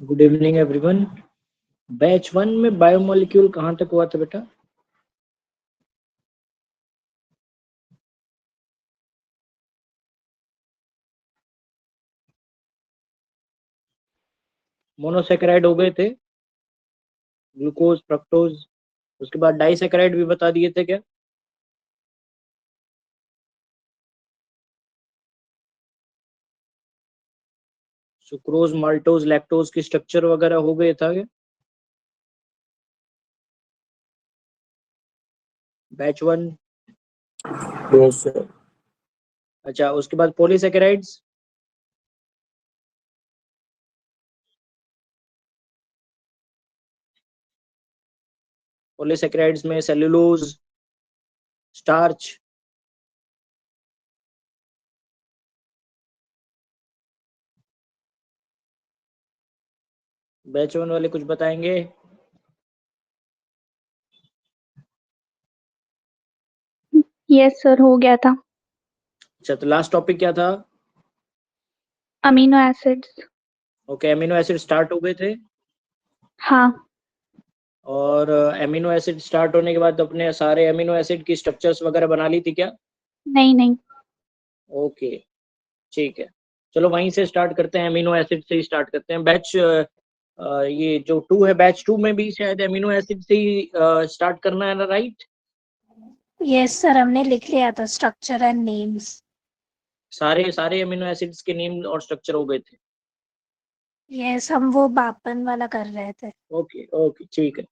Good evening everyone. Batch 1 में biomolecule कहाँ तक हुआ था बेटा? मोनोसेकेराइड हो गए थे, ग्लूकोज, फ्रक्टोज। उसके बाद डाइसेकेराइड भी बता दिए थे क्या? सुक्रोज, माल्टोज, लैक्टोज की स्ट्रक्चर वगैरह हो गए था क्या बैच 1? Yes sir. अच्छा, उसके बाद पॉलीसेकेराइड्स। पॉलीसेकेराइड्स में सेल्यूलोज, स्टार्च। बैच 1 वाले कुछ बताएंगे? यस सर, हो गया था। अच्छा, तो लास्ट टॉपिक क्या था? Amino acids. Okay, amino acid start हो गए थे। हाँ। और एमिनो एसिड स्टार्ट होने के बाद अपने सारे एमिनो एसिड की स्ट्रक्चर्स वगैरह बना ली थी क्या? नहीं नहीं। ओके, ठीक है। चलो वहीं से स्टार्ट करते हैं, एमिनो एसिड से ही स्टार्ट करते हैं। बैच ये जो 2 है, बैच 2 में भी शायद एमिनो एसिड से ही स्टार्ट करना है ना, राइट? यस सर, हमने लिख लिया था स्ट्रक्चर एंड नेम्स। सारे सारे एमिनो एसिड्स के नेम और स्ट्रक्चर हो गए थे। यस, हम वो बापन वाला कर रहे थे। ओके ओके, ठीक है।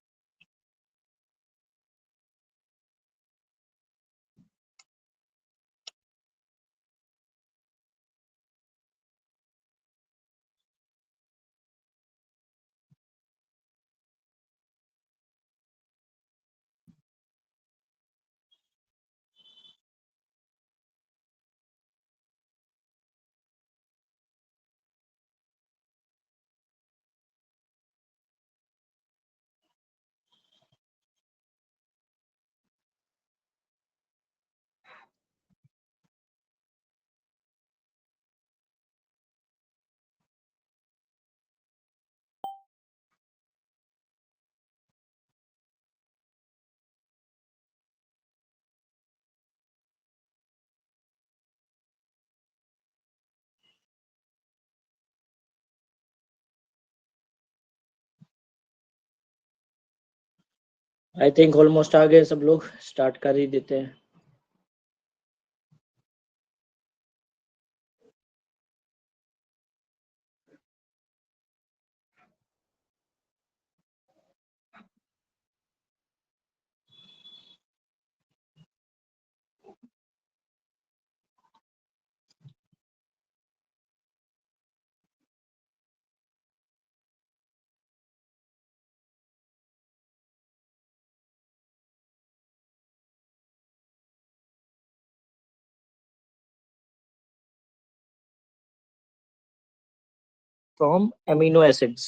आई थिंक ऑलमोस्ट आ गए सब लोग, स्टार्ट कर ही देते हैं। From amino acids.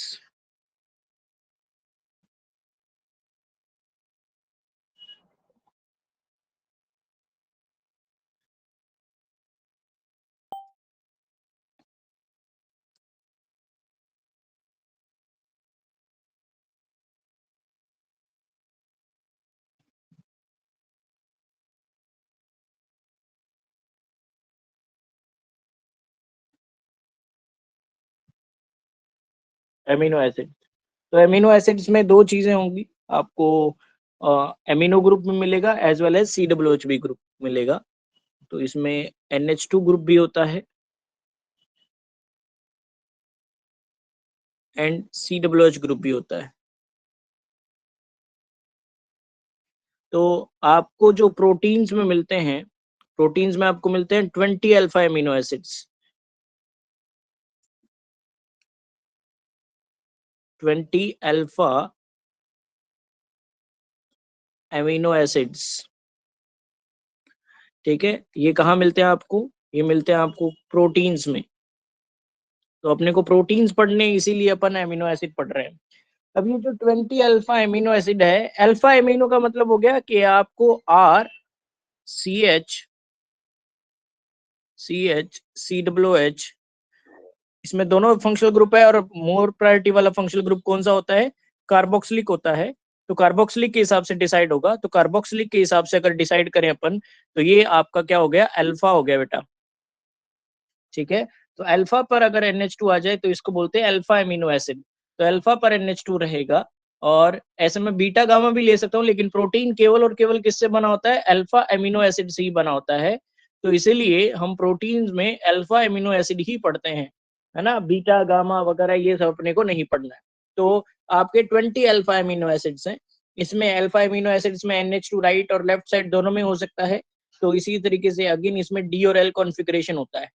Amino acid, तो एमिनो एसिड्स में दो चीजें होंगी आपको। एमिनो ग्रुप में मिलेगा as well as COOH group मिलेगा। तो इसमें NH2 ग्रुप भी होता है एंड COOH ग्रुप भी होता है। तो आपको जो प्रोटीन्स में मिलते हैं, प्रोटीन्स में आपको मिलते हैं 20 alpha amino acids. 20 alpha amino acids, ठीक है। ये कहाँ मिलते हैं आपको? ये मिलते हैं आपको प्रोटीन्स में। तो अपने को प्रोटीन्स पढ़ने, इसीलिए अपन एमिनो एसिड पढ़ रहे हैं। अब ये जो 20 अल्फा एमिनो एसिड है, अल्फा एमिनो का मतलब हो गया कि आपको RCH COOH इसमें दोनों फंक्शनल ग्रुप है, और मोर प्रायोरिटी वाला फंक्शनल ग्रुप कौन सा होता है? कार्बोक्सिलिक होता है। तो कार्बोक्सिलिक के हिसाब से डिसाइड होगा। तो कार्बोक्सिलिक के हिसाब से अगर डिसाइड करें अपन, तो ये आपका क्या हो गया? अल्फा हो गया बेटा, ठीक है। तो अल्फा पर अगर NH2 आ जाए तो इसको बोलते हैं अल्फा एमिनो एसिड। तो अल्फा पर NH2 रहेगा, और ऐसे में बीटा गामा भी ले सकता हूँ, लेकिन प्रोटीन केवल और केवल किससे बना होता है? अल्फा एमिनो एसिड से ही बना होता है। तो इसीलिए हम प्रोटीन्स में अल्फा एमिनो एसिड ही पढ़ते हैं, है ना। बीटा गामा वगैरह ये सब अपने को नहीं पढ़ना है। तो आपके 20 अल्फा एमिनो एसिड्स हैं। इसमें अल्फा एमिनो एसिड्स में NH2 राइट और लेफ्ट साइड दोनों में हो सकता है। तो इसी तरीके से अगेन इसमें D और L कॉन्फ़िगरेशन होता है।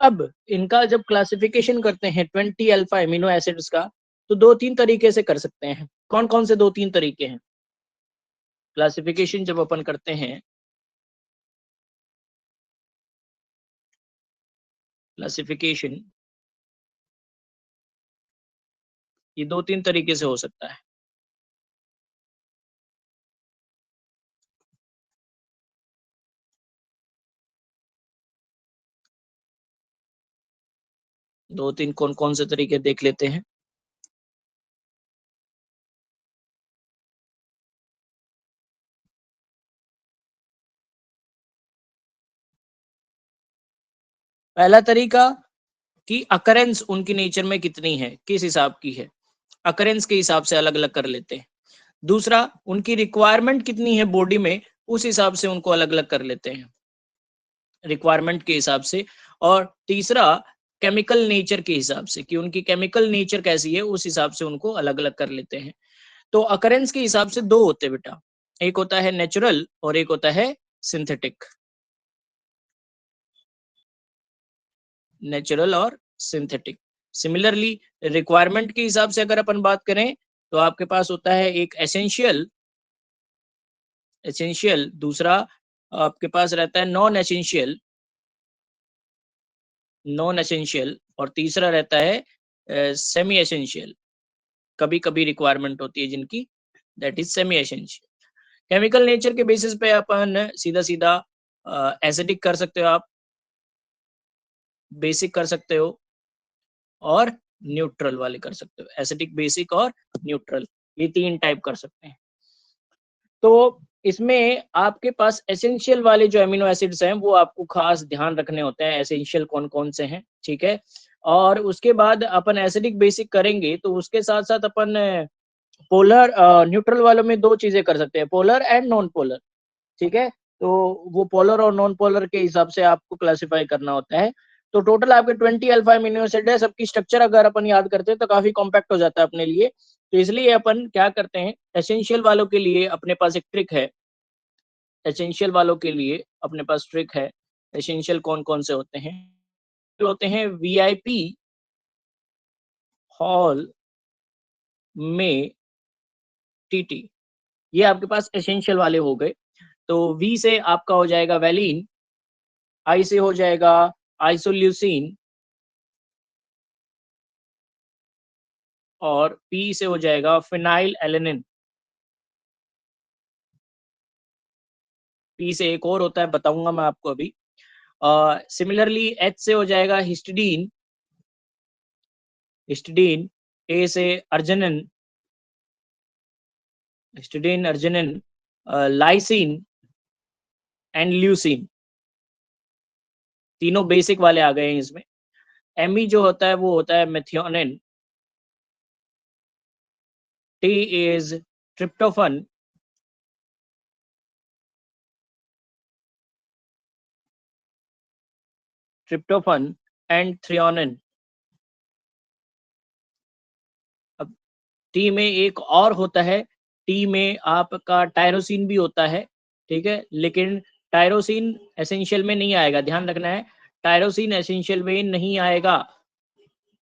अब इनका जब क्लासिफिकेशन करते हैं 20 अल्फा एमिनो एसिड्स का, तो 2-3 तरीके से कर सकते हैं। कौन-कौन से 2-3 तरीके हैं? क्लासिफिकेशन जब अपन करते हैं, क्लासिफिकेशन ये 2-3 तरीके से हो सकता है। दो तीन कौन-कौन से तरीके देख लेते हैं। पहला तरीका कि अकरेंस उनकी नेचर में कितनी है, किस हिसाब की है, अकरेंस के हिसाब से अलग-अलग कर लेते हैं। दूसरा, उनकी रिक्वायरमेंट कितनी है बॉडी में, उस हिसाब से उनको अलग-अलग कर लेते हैं, रिक्वायरमेंट के हिसाब से। और तीसरा, केमिकल नेचर के हिसाब से कि उनकी केमिकल नेचर कैसी है, उस हिसाब से उनको अलग-अलग कर लेते हैं। तो अकरेंस के हिसाब से 2 होते हैं बेटा, एक होता है नेचुरल और एक होता है सिंथेटिक। नेचुरल और सिंथेटिक। सिमिलरली रिक्वायरमेंट के हिसाब से अगर अपन बात करें, तो आपके पास होता है एक एसेंशियल, एसेंशियल, दूसरा आपके पास रहता है नॉन एसेंशियल, नॉन एसेंशियल, और तीसरा रहता है सेमी एसेंशियल। कभी कभी रिक्वायरमेंट होती है जिनकी, that is semi essential. Chemical nature के बेसिस पे अपन सीधा सीधा एसिडिक कर सकते हो आप, बेसिक कर सकते हो, और न्यूट्रल वाले कर सकते हो। एसिडिक, बेसिक और न्यूट्रल, ये 3 टाइप कर सकते हैं। तो इसमें आपके पास एसेंशियल वाले जो अमीनो एसिड्स हैं वो आपको खास ध्यान रखने होते हैं, एसेंशियल कौन-कौन से हैं, ठीक है? और उसके बाद अपन एसिडिक बेसिक करेंगे, तो उसके साथ-साथ अपन पोलर न्यूट्रल वालों में 2 चीज़ें कर सकते हैं, पोलर एंड नॉन पोलर, ठीक है? तो वो पोलर और नॉन पोलर के हिसाब से आपको क्लासिफाई करना होता है। तो टोटल आपके 20 अल्फा अमीनो एसिड है, सबकी स्ट्रक्चर अगर अपन याद करते हैं तो काफ़ी कॉम्पैक्ट हो जाता है अपने लिए। तो इसलिए अपन क्या करते हैं, एसेंशियल वालों के लिए अपने पास एक ट्रिक है, एसेंशियल वालों के लिए अपने पास ट्रिक है। एसेंशियल कौन-कौन से होते हैं? जो होते हैं वीआईपी हॉल में टीटी, ये आपके पास एसेंशियल वाले हो गए। तो वी से आपका हो जाएगा वैलिन, आई से हो जाएगा आइसोल्यूसिन, और पी से हो जाएगा फिनाइल एलेनिन। पी से एक और होता है, बताऊंगा मैं आपको अभी। सिमिलरली एच से हो जाएगा हिस्टिडीन, हिस्टिडीन। ए से arginine, histidine, arginine, lysine and leucine. तीनों बेसिक वाले आ गए हैं इसमें। एमी जो होता है वो होता है methionine. T is tryptophan, tryptophan and threonine. अब टी में एक और होता है, टी में आपका टायरोसिन भी होता है, ठीक है? लेकिन टायरोसिन एसेंशियल में नहीं आएगा, ध्यान रखना है, टायरोसिन एसेंशियल में नहीं आएगा,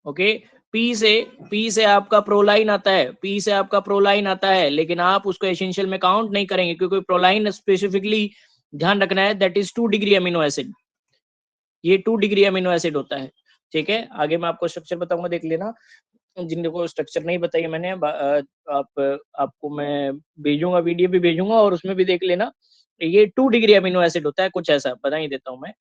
ओके? पी से आपका प्रोलाइन आता है, पी से आपका प्रोलाइन आता है, लेकिन आप उसको एसेंशियल में काउंट नहीं करेंगे, क्योंकि प्रोलाइन स्पेसिफिकली ध्यान रखना है, that is 2 degree amino acid. ये 2 डिग्री अमीनो एसिड होता है, ठीक है? आगे मैं आपको स्ट्रक्चर बताऊंगा, देख लेना। जिनको स्ट्रक्चर नहीं बताई मैंने, आपको मैं भेजूंगा, वीडियो भी भेजूंगा, और उसमें भी देख लेना। ये 2 डिग्री अमीनो एसिड होता है, कुछ ऐसा बता ही देता हूँ मैं।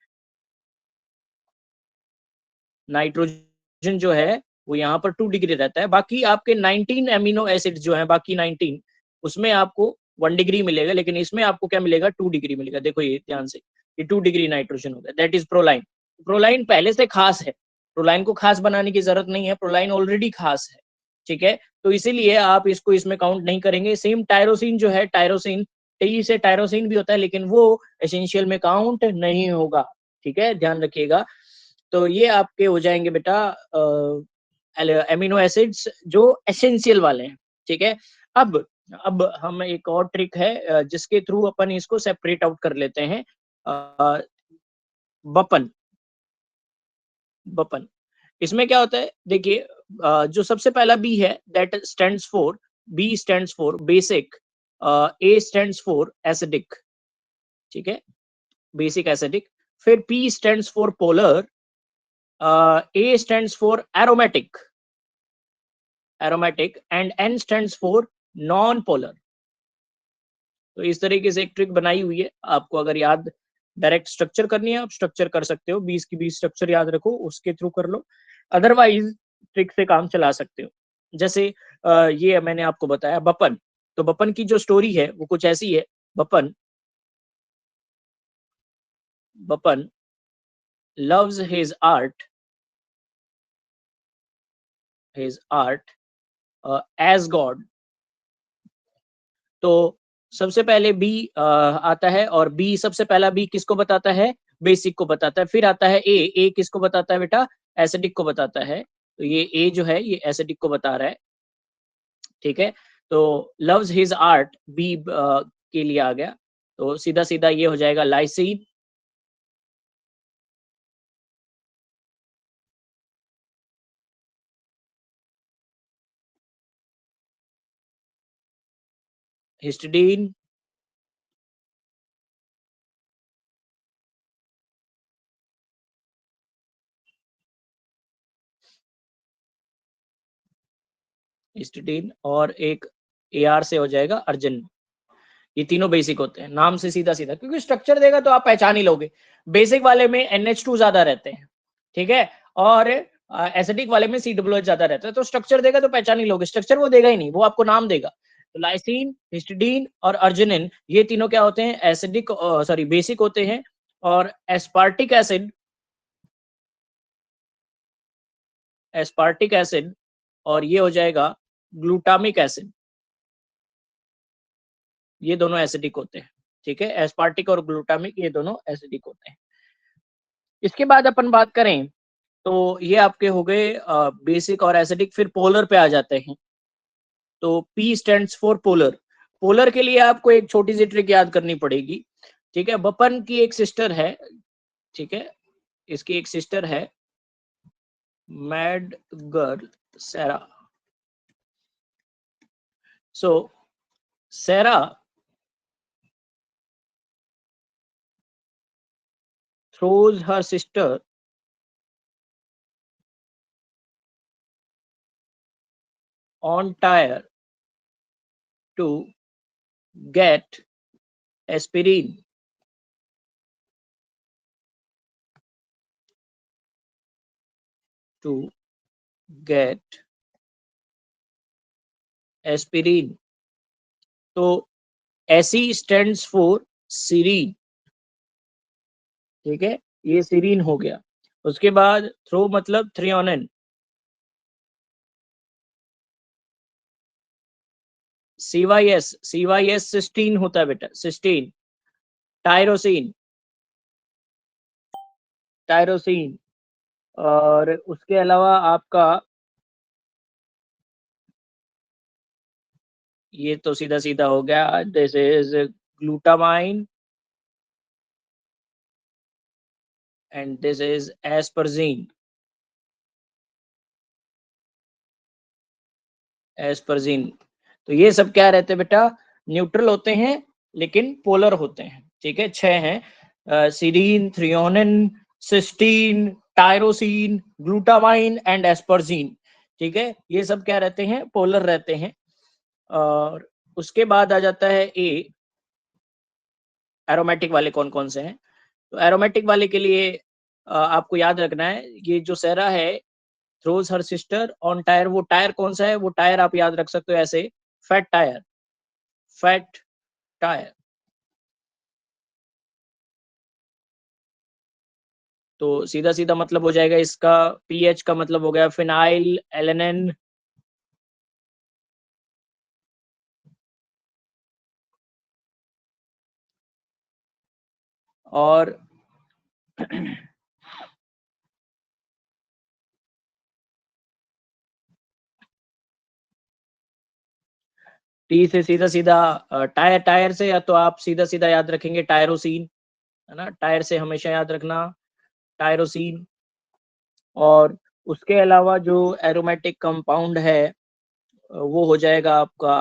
नाइट्रोजन नाइट्रोजन जो है वो यहाँ पर 2 डिग्री रहता है। बाकी आपके 19 एमिनो एसिड जो है, बाकी 19 उसमें आपको 1 डिग्री मिलेगा, लेकिन इसमें आपको क्या मिलेगा, 2 डिग्री मिलेगा। देखो ये ध्यान से, ये 2 डिग्री नाइट्रोजन हो गया, दैट इज प्रोलाइन। प्रोलाइन पहले से खास है, प्रोलाइन को खास बनाने की जरूरत नहीं है, प्रोलाइन ऑलरेडी खास है, ठीक है। तो इसीलिए आप इसको इसमें काउंट नहीं करेंगे। सेम टायरोसिन जो है, टायरोसिन टी से टायरोसिन भी होता है, लेकिन वो एसेंशियल में काउंट नहीं होगा, ठीक है, ध्यान रखिएगा। तो ये आपके हो जाएंगे बेटा एमिनो एसिड्स जो एसेंशियल वाले हैं, ठीक है। अब हम एक और ट्रिक है जिसके थ्रू अपन इसको सेपरेट आउट कर लेते हैं। बपन बपन इसमें क्या होता है, देखिए जो सबसे पहला बी है that stands for, B stands for basic, A stands for acidic, ठीक है, बेसिक एसिडिक। फिर P stands for polar, A stands for aromatic, aromatic and N stands for non polar. तो इस तरीके से एक ट्रिक बनाई हुई है, आपको अगर याद डायरेक्ट स्ट्रक्चर करनी है आप स्ट्रक्चर कर सकते हो, 20 की 20 स्ट्रक्चर याद रखो, उसके थ्रू कर लो, अदरवाइज ट्रिक से काम चला सकते हो। जैसे ये मैंने आपको बताया बपन, तो बपन की जो स्टोरी है वो कुछ ऐसी है। Bipin Bipin loves his art as God। तो सबसे पहले बी आता है, और बी सबसे पहला बी किसको बताता है, बेसिक को बताता है। फिर आता है ए किसको बताता है बेटा, एसिडिक को बताता है। तो ये ए जो है ये एसिडिक को बता रहा है, ठीक है। तो लव्स हिज आर्ट बी के लिए आ गया, तो सीधा सीधा ये हो जाएगा लाइसिन, हिस्टिडीन, हिस्टिडीन, और एक AR से हो जाएगा अर्जिन। ये तीनों बेसिक होते हैं, नाम से सीधा सीधा, क्योंकि स्ट्रक्चर देगा तो आप पहचान ही लोगे। बेसिक वाले में NH2 ज्यादा रहते हैं, ठीक है, और एसिडिक वाले में COOH ज्यादा रहता है। तो स्ट्रक्चर देगा तो पहचान ही लोगे, स्ट्रक्चर वो देगा ही नहीं, वो आपको नाम देगा। तो लाइसिन, हिस्टिडीन और अर्जिनिन ये तीनों क्या होते हैं, एसिडिक सॉरी बेसिक होते हैं। और एस्पार्टिक एसिड और ये हो जाएगा ग्लूटामिक एसिड, ये दोनों एसिडिक होते हैं, ठीक है। एस्पार्टिक और ग्लूटामिक ये दोनों एसिडिक होते हैं। इसके बाद अपन बात करें तो ये आपके हो गए बेसिक और एसिडिक। फिर पोलर पे आ जाते हैं, तो P stands for polar. Polar के लिए आपको एक छोटी सी ट्रिक याद करनी पड़ेगी, ठीक है। बपन की एक सिस्टर है, ठीक है, इसकी एक सिस्टर है mad girl Sera. So Sera throws her sister on tire to get aspirin, to get aspirin। तो एसी स्टैंड्स फॉर सीरीन, ठीक है, ये सीरीन हो गया। उसके बाद थ्रो मतलब थ्रियोनिन, CYS सिस्टीन होता है बेटा, सिस्टीन। टायरोसिन, टायरोसिन, और उसके अलावा आपका ये तो सीधा सीधा हो गया, this is glutamine and this is asparagine, asparagine. तो ये सब क्या रहते हैं बेटा, न्यूट्रल होते हैं लेकिन पोलर होते हैं, ठीक है। 6 हैं, serine, threonine, cysteine, tyrosine, glutamine and asparagine, ठीक है। ये सब क्या रहते हैं, पोलर रहते हैं। और उसके बाद आ जाता है ए, एरोमेटिक वाले कौन कौन से हैं। तो एरोमेटिक वाले के लिए आपको याद रखना है, ये जो सेरा है throws her sister on tyre. वो टायर कौन सा है? वो टायर आप याद रख सकते हो ऐसे, फैट टायर, फैट टायर। तो सीधा सीधा मतलब हो जाएगा इसका, पीएच का मतलब हो गया फिनाइल एलेनिन, और टी से सीधा सीधा टायर, टायर से या तो आप सीधा सीधा याद रखेंगे टायरोसिन, है ना, टायर से हमेशा याद रखना टायरोसिन। और उसके अलावा जो एरोमेटिक कंपाउंड है वो हो जाएगा आपका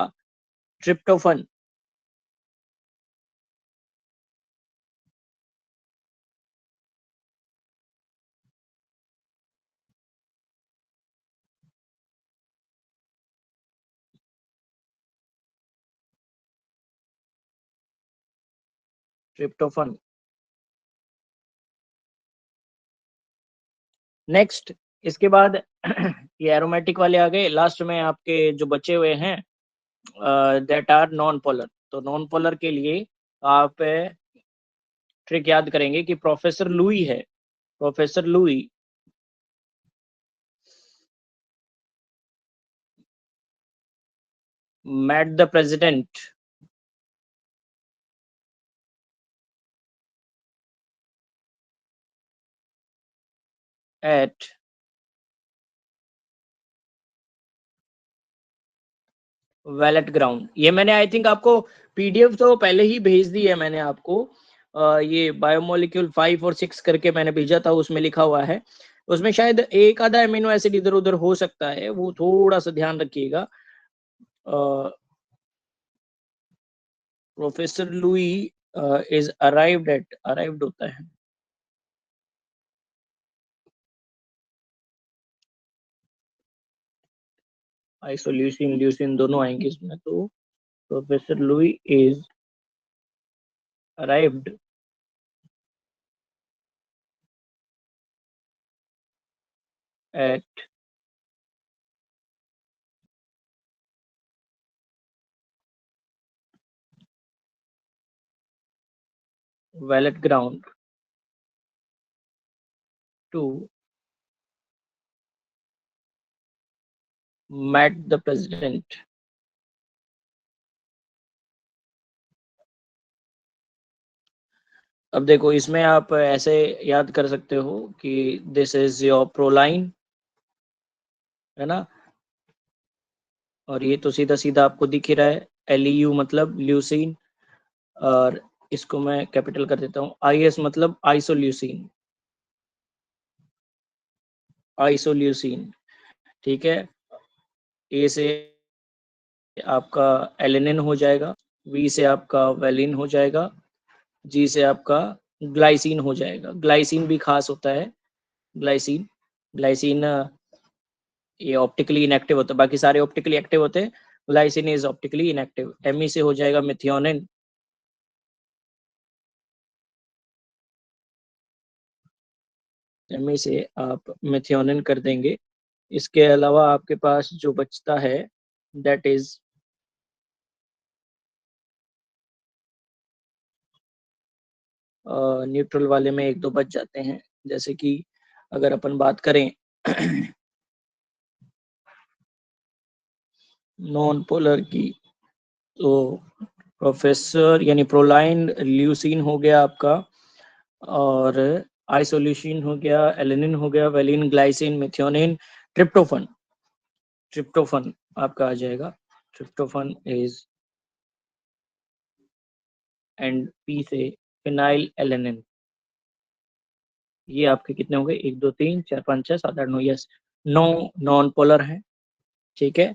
ट्रिप्टोफन। ट्रिप्टोफन। नेक्स्ट, इसके बाद ये एरोमेटिक वाले आ गए। लास्ट में आपके जो बचे हुए हैं दैट आर नॉन पोलर। तो नॉन पोलर के लिए आप ट्रिक याद करेंगे कि प्रोफेसर लुई है, professor Louis met the president at wallet ground. ये मैंने आई थिंक आपको पीडीएफ तो पहले ही भेज दी है मैंने आपको, ये बायोमोलिक्यूल 5 और 6 करके मैंने भेजा था, उसमें लिखा हुआ है। उसमें शायद एक आधा एमिनो एसिड इधर उधर हो सकता है, वो थोड़ा सा ध्यान रखिएगा। Professor Louis is arrived at, arrived होता है आइसोल्यूसिन ल्यूसिन दोनों आएंगे इसमें। तो professor Louis is arrived at valet ground to met the president। अब देखो इसमें आप ऐसे याद कर सकते हो कि दिस इज योर प्रोलाइन, है ना, और ये तो सीधा सीधा आपको दिख ही रहा है LEU मतलब ल्यूसीन, और इसको मैं कैपिटल कर देता हूँ। IS मतलब आइसोल्यूसिन, आइसोल्यूसिन, ठीक है। A से आपका एलेनिन हो जाएगा, V से आपका वेलिन हो जाएगा, G से आपका ग्लाइसिन हो जाएगा। ग्लाइसिन भी खास होता है, ग्लाइसिन, ग्लाइसिन ये ऑप्टिकली इनएक्टिव होता है, बाकी सारे ऑप्टिकली एक्टिव होते हैं, glycine is optically inactive. Me से हो जाएगा मेथियोनिन, Me से आप मेथियोनिन कर देंगे। इसके अलावा आपके पास जो बचता है दैट इज न्यूट्रल वाले में एक दो बच जाते हैं, जैसे कि अगर अपन बात करें नॉन पोलर की, तो प्रोफेसर यानी प्रोलाइन ल्यूसिन हो गया आपका, और आइसोल्यूसिन हो गया, एलेनिन हो गया, valine, glycine, methionine, tryptophan, tryptophan आपका आ जाएगा। ट्रिप्टोफन इज एंड पी से फिनाइल एलेनिन। ये आपके कितने हो गए? 1 2 3 4 5 6 7 8 9, यस 9 नॉन पोलर हैं, ठीक है,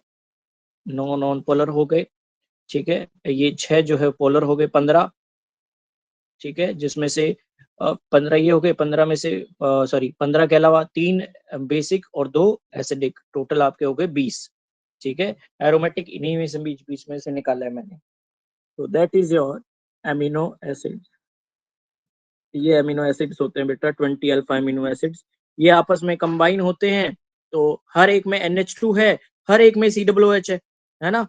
9 नॉन पोलर हो गए, ठीक है। ये 6 जो है पोलर हो गए, 15, ठीक है, जिसमें से 15 ये हो गए, 15 में से सॉरी 15 के अलावा 3 बेसिक और 2 एसिडिक, टोटल आपके हो गए 20, ठीक है। एरोमेटिक इन्हीं में से बीच बीच में से निकाला है मैंने। तो that is your amino acid. ये एमिनो एसिड्स होते हैं बेटा 20 अल्फा एमिनो एसिड्स, ये आपस में कंबाइन होते हैं तो हर एक में NH2 है, हर एक में COOH है ना,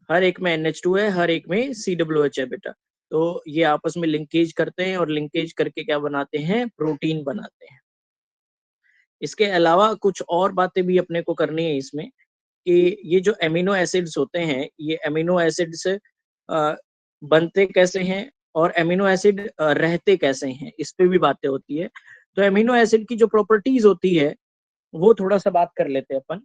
हर एक में NH2 है, हर एक में COOH है बेटा। तो ये आपस में लिंकेज करते हैं और लिंकेज करके क्या बनाते हैं, प्रोटीन बनाते हैं। इसके अलावा कुछ और बातें भी अपने को करनी है इसमें कि ये जो एमिनो एसिड्स होते हैं, ये एमिनो एसिड्स बनते कैसे हैं और एमिनो एसिड रहते कैसे हैं, इस पे भी बातें होती है। तो एमिनो एसिड की जो प्रॉपर्टीज होती है वो थोड़ा सा बात कर लेते हैं अपन।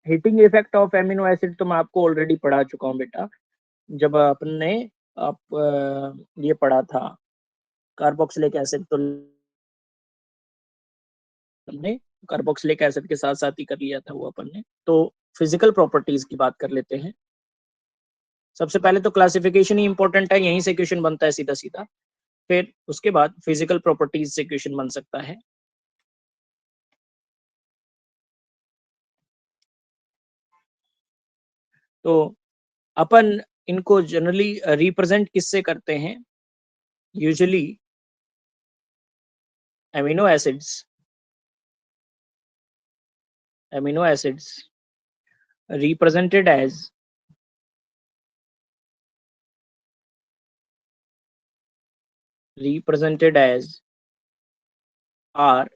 Heating effect of amino acid तो मैं आपको ऑलरेडी पढ़ा चुका हूँ बेटा, जब अपन ने ये पढ़ा था कार्बोक्सिलिक एसिड, तो हमने कार्बोक्सिलिक एसिड के साथ साथ ही कर लिया था वो अपन ने। तो फिजिकल प्रॉपर्टीज की बात कर लेते हैं। सबसे पहले तो क्लासिफिकेशन ही इंपॉर्टेंट है, यहीं से क्वेश्चन बनता है सीधा सीधा, फिर उसके बाद फिजिकल प्रॉपर्टीज से क्वेश्चन बन सकता है। तो अपन इनको जनरली रिप्रेजेंट किससे करते हैं, usually amino acids represented as R,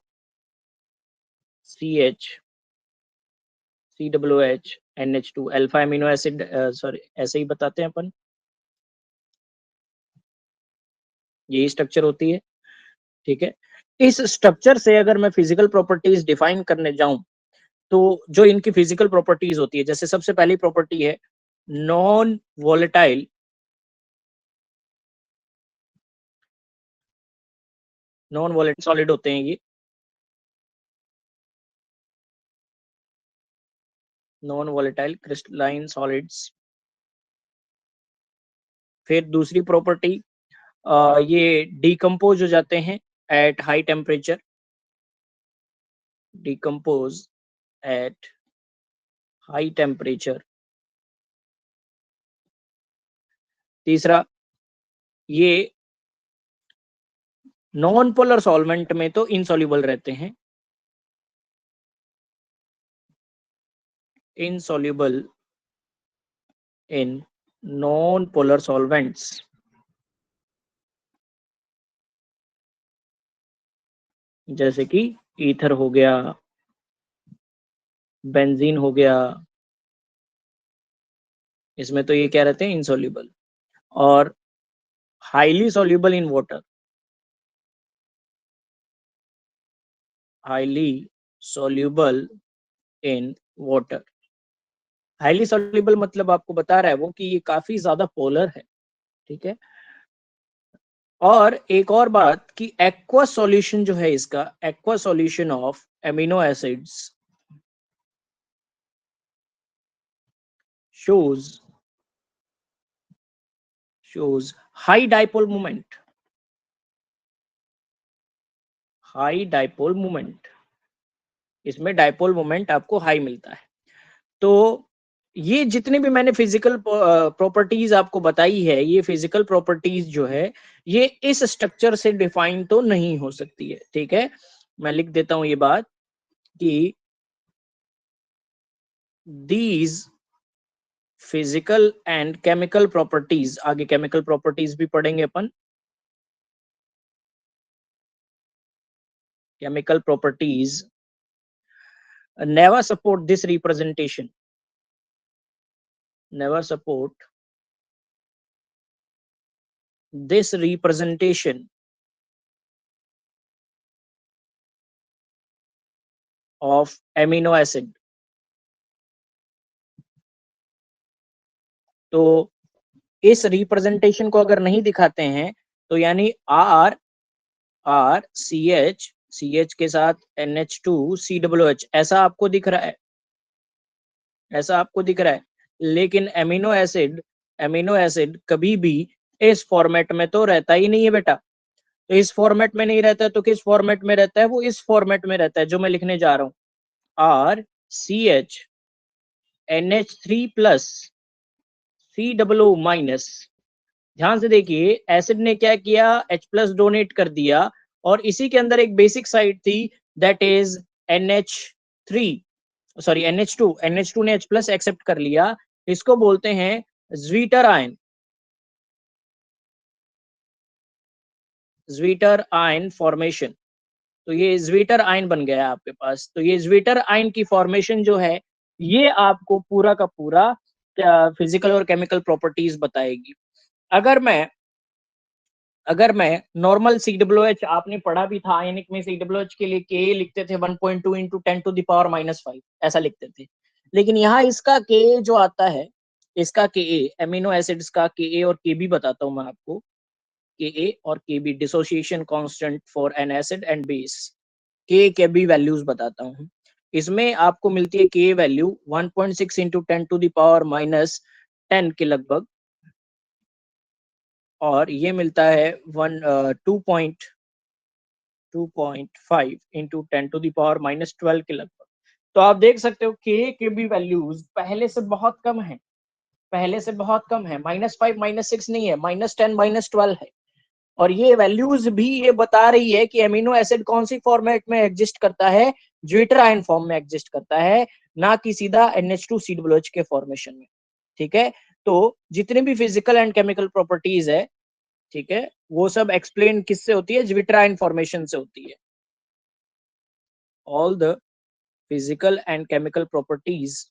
CH, COOH, NH2 alpha amino acid, sorry ऐसे ही बताते हैं अपन, यही स्ट्रक्चर होती है, ठीक है। इस स्ट्रक्चर से अगर मैं फिजिकल प्रॉपर्टीज डिफाइन करने जाऊं तो जो इनकी फिजिकल प्रॉपर्टीज होती है, जैसे सबसे पहली प्रॉपर्टी है नॉन वॉलेटाइल सॉलिड होते हैं ये, नॉन वॉलेटाइल क्रिस्टलाइन सॉलिड्स। फिर दूसरी प्रॉपर्टी, ये डिकम्पोज हो जाते हैं at high temperature, decompose at high temperature. तीसरा, ये नॉन पोलर सॉल्वेंट में तो इनसॉल्युबल रहते हैं, insoluble in non polar solvents, जैसे कि ईथर हो गया, बेंजीन हो गया, इसमें तो ये क्या रहते हैं, इनसॉल्युबल। और highly soluble in water, highly soluble in water. Highly soluble मतलब आपको बता रहा है वो कि ये काफी ज्यादा पोलर है, ठीक है। और एक और बात कि एक्वा सॉल्यूशन जो है इसका, aqua solution of amino acids shows high dipole moment, high dipole moment, इसमें डाइपोल मोमेंट आपको हाई मिलता है। तो ये जितने भी मैंने फिजिकल प्रॉपर्टीज आपको बताई है, ये फिजिकल प्रॉपर्टीज जो है ये इस स्ट्रक्चर से डिफाइन तो नहीं हो सकती है, ठीक है। मैं लिख देता हूं ये बात कि these physical and chemical properties, आगे केमिकल प्रॉपर्टीज भी पढ़ेंगे अपन, chemical properties never support this representation, never support this representation of amino acid। तो इस रिप्रेजेंटेशन को अगर नहीं दिखाते हैं तो यानी आर आर सी एच के साथ NH2 COOH ऐसा आपको दिख रहा है, ऐसा आपको दिख रहा है, लेकिन एमिनो एसिड कभी भी इस फॉर्मेट में तो रहता ही नहीं है बेटा। तो इस फॉर्मेट में नहीं रहता है तो किस फॉर्मेट में रहता है, वो इस फॉर्मेट में रहता है जो मैं लिखने जा रहा हूँ, CH NH3 plus COO minus. ध्यान से देखिए, एसिड ने क्या किया, H प्लस डोनेट कर दिया और इसी के अंदर एक बेसिक साइड थी that is NH3 sorry NH2 ने H प्लस एक्सेप्ट कर लिया। इसको बोलते हैं zwitter ion, zwitter ion formation. तो ये ज्वीटर आयन बन गया आपके पास। तो ये ज्वीटर आयन की फॉर्मेशन जो है ये आपको पूरा का पूरा फिजिकल और केमिकल प्रॉपर्टीज बताएगी। अगर मैं नॉर्मल COOH, आपने पढ़ा भी था आयनिक में, COOH के लिए Ka लिखते थे 1.2 इंटू 10⁻⁵ ऐसा लिखते थे। लेकिन यहाँ इसका Ka जो आता है, इसका Ka एमिनो एसिड्स का Ka और Kb बताता हूँ मैं आपको। Ka और Kb dissociation constant for an acid and base, Kb values बताता हूँ। इसमें आपको मिलती है Ka वैल्यू 1.6 इंटू 10⁻⁻10 के लगभग, और ये मिलता है 2.5 इंटू 10⁻⁻12 के लगभग। तो आप देख सकते हो के भी वैल्यूज पहले से बहुत कम है, -5 -6 नहीं है, -10 -12 है। और ये वैल्यूज भी ये बता रही है कि एमिनो एसिड कौन सी फॉर्मेट में एग्जिस्ट करता है, ज्विटर आयन फॉर्म में एग्जिस्ट करता है, ना कि सीधा NH2COOH के फॉर्मेशन में। ठीक है, तो जितने भी फिजिकल एंड केमिकल प्रॉपर्टीज है, ठीक है, वो सब एक्सप्लेन किससे होती है, ज्विटर आयन फॉर्मेशन से होती है। All the physical and chemical properties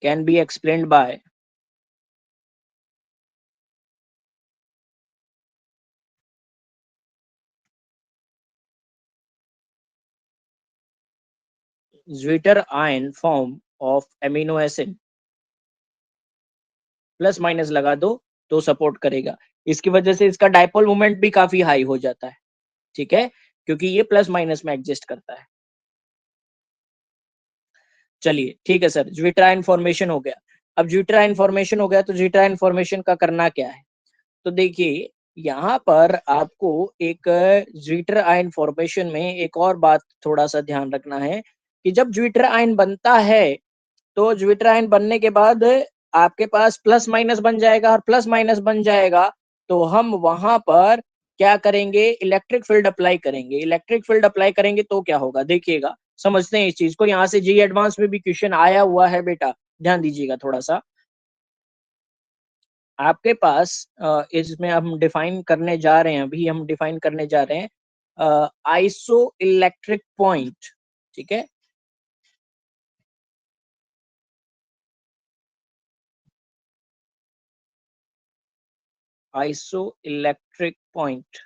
can be explained by zwitter ion form of amino acid. Plus minus लगा दो तो सपोर्ट करेगा, इसकी वजह से इसका डाइपोल मोमेंट भी काफी हाई हो जाता है। ठीक है, क्योंकि ये प्लस माइनस में एग्जिस्ट करता है। चलिए ठीक है सर, ज्विटर आयन फॉर्मेशन हो गया। अब ज्विटर आयन फॉर्मेशन हो गया तो ज्विटर आयन फॉर्मेशन का करना क्या है, तो देखिए यहाँ पर आपको एक ज्विटर आयन फॉर्मेशन में एक और बात थोड़ा सा ध्यान रखना है कि जब ज्विटर आयन बनता है तो ज्विटर आयन बनने के बाद आपके पास प्लस माइनस बन जाएगा, और प्लस माइनस बन जाएगा तो हम वहां पर क्या करेंगे, इलेक्ट्रिक फील्ड अप्लाई करेंगे। इलेक्ट्रिक फील्ड अप्लाई करेंगे तो क्या होगा, देखिएगा, समझते हैं इस चीज को। यहाँ से जी एडवांस में भी क्वेश्चन आया हुआ है बेटा, ध्यान दीजिएगा थोड़ा सा। आपके पास इसमें हम डिफाइन करने जा रहे हैं, अभी हम डिफाइन करने जा रहे हैं आइसो इलेक्ट्रिक पॉइंट। ठीक है, आइसो इलेक्ट्रिक पॉइंट।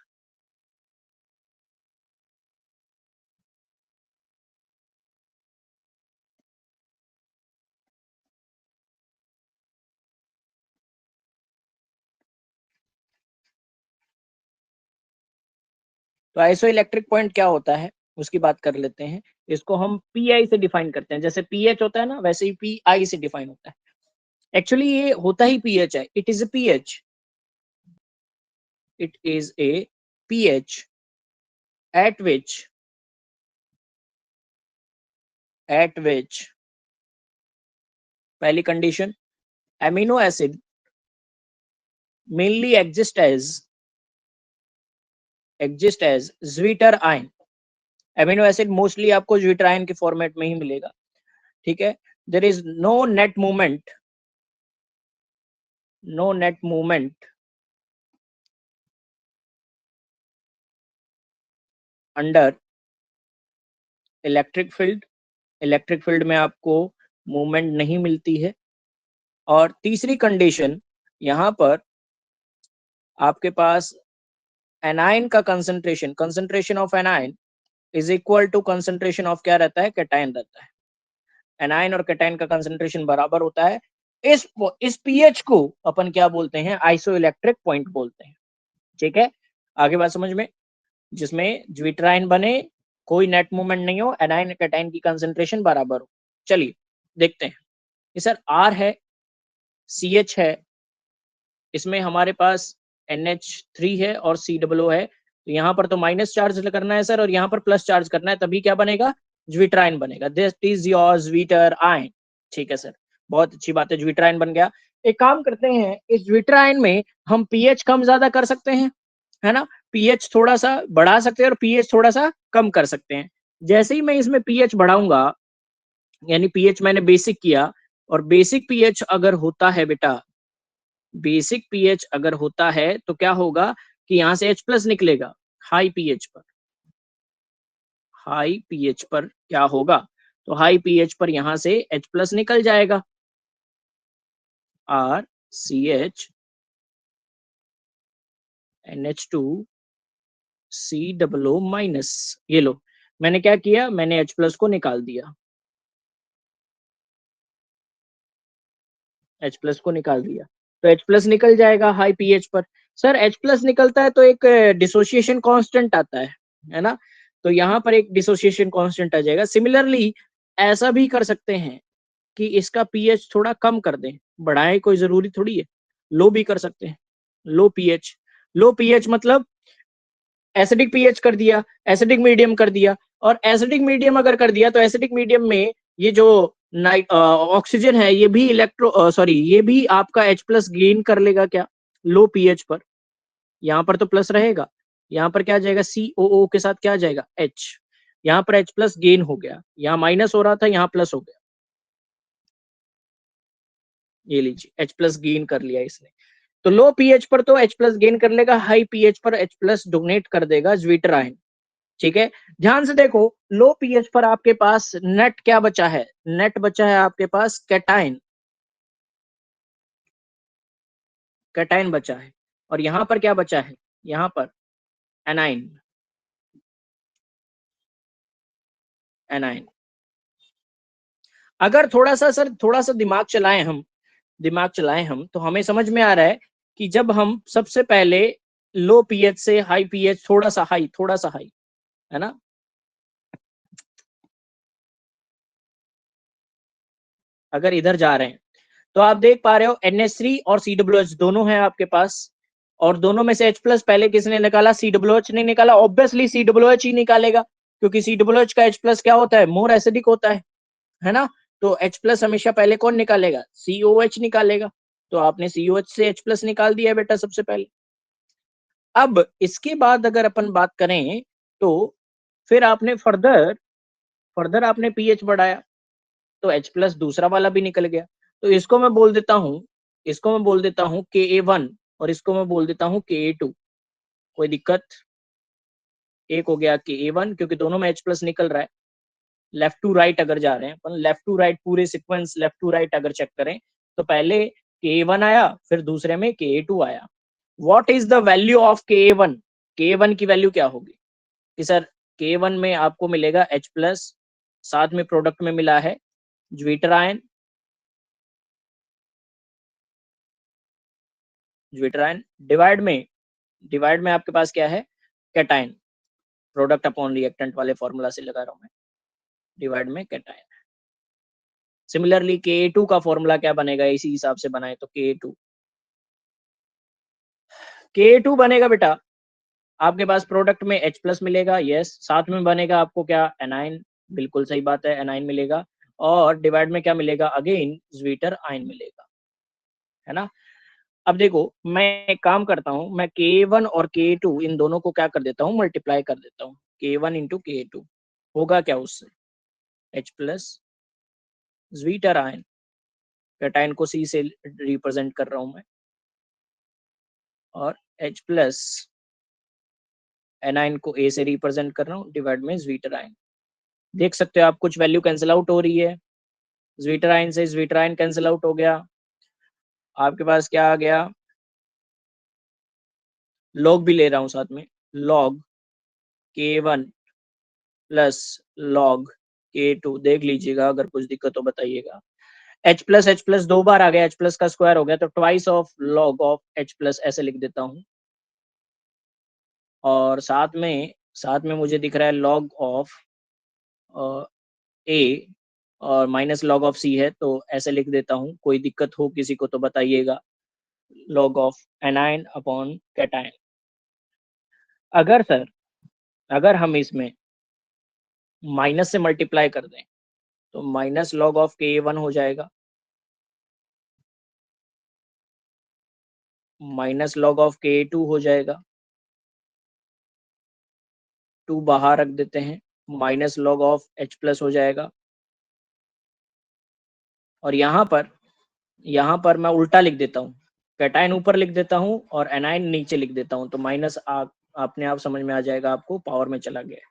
तो आइसो इलेक्ट्रिक पॉइंट क्या होता है उसकी बात कर लेते हैं। इसको हम पीआई से डिफाइन करते हैं, जैसे पीएच होता है ना, वैसे ही पीआई से डिफाइन होता है। एक्चुअली ये होता ही पीएच है, it is a pH, it is a pH at which पहली condition, amino acid mainly exist as zwitter ion. Amino acid mostly आपको ज्विटर आयन के फॉर्मेट में ही मिलेगा। ठीक है, there is no net movement under electric field. Electric field में आपको मूवमेंट नहीं मिलती है। और तीसरी कंडीशन, यहाँ पर आपके पास एनायन का concentration of anion is equal to concentration of क्या रहता है, कैटायन रहता है। एनायन और कैटायन का कंसंट्रेशन बराबर होता है। इस पीएच को अपन क्या बोलते हैं, आइसो इलेक्ट्रिक पॉइंट बोलते हैं। ठीक है, आगे बात समझ में, जिसमें ज्विटर आयन बने, कोई नेट मूवमेंट नहीं हो, एनायन कैटायन की कंसंट्रेशन बराबर हो। चलिए देखते हैं कि सर R है, CH है, इसमें हमारे पास NH3 है और COO है, तो यहाँ पर तो माइनस चार्ज करना है सर और यहाँ पर प्लस चार्ज करना है, तभी क्या बनेगा, ज्विट्राइन बनेगा। This is your zwitter-ion. ठीक है सर, बहुत अच्छी बात है, ज्विट्राइन बन गया। एक काम करते हैं, इस ज्विट्राइन में हम पीएच कम ज्यादा कर सकते हैं, है ना, पीएच थोड़ा सा बढ़ा सकते हैं और पीएच थोड़ा सा कम कर सकते हैं। जैसे ही मैं इसमें पीएच बढ़ाऊंगा, यानी पीएच मैंने बेसिक किया, और बेसिक पीएच अगर होता है बेटा, बेसिक पीएच अगर होता है तो क्या होगा कि यहाँ से H+ निकलेगा हाई पीएच पर। हाई पीएच पर क्या होगा, तो हाई पीएच पर यहाँ से H+ निकल जाएगा, RCH NH2 COO माइनस। ये लो, मैंने क्या किया, मैंने H+ को निकाल दिया, H+ को निकाल दिया, तो H+ निकल जाएगा हाई पीएच पर। सर H+ निकलता है तो एक डिसोसिएशन कांस्टेंट आता है ना, तो यहाँ पर एक डिसोसिएशन कांस्टेंट आ जाएगा। सिमिलरली ऐसा भी कर सकते हैं कि इसका पीएच थोड़ा कम कर दें, बढ़ाएं कोई जरूरी थोड़ी है, लो भी कर सकते हैं। लो पीएच, लो पीएच मतलब एसिडिक पीएच कर दिया, एसिडिक मीडियम कर दिया, और एसिडिक मीडियम अगर कर दिया तो एसिडिक मीडियम में ये जो ऑक्सीजन है ये भी ये भी आपका H+ गेन कर लेगा क्या, लो पीएच पर। यहाँ पर तो प्लस रहेगा, यहाँ पर क्या आ जाएगा, COO के साथ क्या आ जाएगा, H, यहाँ पर H+ गेन हो गया, यहाँ माइनस हो रहा था, यहाँ प्लस हो गया, ये लीजिए H+ गेन कर लिया इसने। तो लो पीएच पर तो H+ गेन कर लेगा, हाई पीएच पर H+ डोनेट कर देगा ज्विट्राइन। ठीक है, ध्यान से देखो, लो पीएच पर आपके पास नेट क्या बचा है, नेट बचा है आपके पास कैटाइन, कैटाइन बचा है, और यहां पर क्या बचा है, यहां पर एनाइन, एनाइन। अगर थोड़ा सा सर, थोड़ा सा दिमाग चलाएं हम, दिमाग चलाएं हम, तो हमें समझ में आ रहा है कि जब हम सबसे पहले लो पीएच से हाई पीएच, थोड़ा सा हाई, थोड़ा सा हाई, है ना, अगर इधर जा रहे हैं तो आप देख पा रहे हो NH3 और COOH दोनों हैं आपके पास, और दोनों में से H+ पहले किसने निकाला, COOH ने निकाला, ऑब्वियसली COOH ही निकालेगा, क्योंकि COOH का H+ क्या होता है, मोर एसिडिक होता है ना, तो H+ हमेशा पहले कौन निकालेगा, COH निकालेगा, तो आपने COH से H+ निकाल दिया बेटा सबसे पहले। अब इसके बाद अगर अपन बात करें तो फिर आपने फर्दर फर्दर आपने पीएच बढ़ाया, तो H+ दूसरा वाला भी निकल गया, तो इसको मैं बोल देता हूँ, इसको मैं बोल देता हूँ Ka1, और इसको मैं बोल देता हूँ Ka2। कोई दिक्कत, एक हो गया Ka1 क्योंकि दोनों में H+ निकल रहा है, लेफ्ट टू राइट अगर जा रहे हैं अपन, लेफ्ट टू राइट पूरे सीक्वेंस लेफ्ट टू राइट अगर चेक करें तो पहले Ka1 आया, फिर दूसरे में Ka2 आया। What is the value of Ka1, Ka1 की वैल्यू क्या होगी कि सर Ka1 में आपको मिलेगा H+, साथ में प्रोडक्ट में मिला है ज्विट्राइन, ज्विट्राइन डिवाइड में आपके पास क्या है, कैटाइन, प्रोडक्ट अपॉन रिएक्टेंट वाले फॉर्मूला से लगा रहा हूं मैं, डिवाइड में कैटाइन। सिमिलरली Ka2 का फॉर्मूला क्या बनेगा, इसी हिसाब से बनाए तो Ka2 बनेगा बेटा, आपके पास प्रोडक्ट में H+ मिलेगा, यस, साथ में बनेगा आपको क्या, एनाइन, बिल्कुल सही बात है, एनाइन मिलेगा, और डिवाइड में क्या मिलेगा, अगेन ज्विटर आयन मिलेगा, है ना। अब देखो मैं एक काम करता हूँ, मैं K1 और K2 इन दोनों को क्या कर देता हूँ, मल्टीप्लाई कर देता हूँ, K1 इंटू K2 होगा क्या उससे, H+ ज्विटर आयन, कैटायन को C से रिप्रेजेंट कर रहा हूँ मैं, और H+ एनाइन को A से रिप्रेजेंट कर रहा हूँ, डिवाइड में ज्विटर आयन। देख सकते हो आप कुछ वैल्यू कैंसिल आउट हो रही है, ज्विटर आयन से ज्विटर आयन कैंसिल आउट हो गया, आपके पास क्या आ गया, लॉग भी ले रहा हूँ साथ में, log K1 plus log K2, देख लीजिएगा अगर कुछ दिक्कत हो बताइएगा। H+ दो बार आ गया, H+ का स्क्वायर हो गया, तो twice of log of H+ ऐसे लिख देता हूँ, और साथ में मुझे दिख रहा है लॉग ऑफ A और माइनस लॉग ऑफ सी है, तो ऐसे लिख देता हूँ, कोई दिक्कत हो किसी को तो बताइएगा। Log of anion upon cation. अगर हम इसमें माइनस से मल्टीप्लाई कर दें तो माइनस लॉग ऑफ Ka1 हो जाएगा, माइनस लॉग ऑफ Ka2 हो जाएगा, 2 बाहर रख देते हैं, minus log of H plus हो जाएगा। और यहाँ पर मैं उल्टा लिख देता हूँ, कैटाइन ऊपर लिख देता हूँ और एनाइन नीचे लिख देता हूँ, तो माइनस अपने आप समझ में आ जाएगा आपको, पावर में चला गया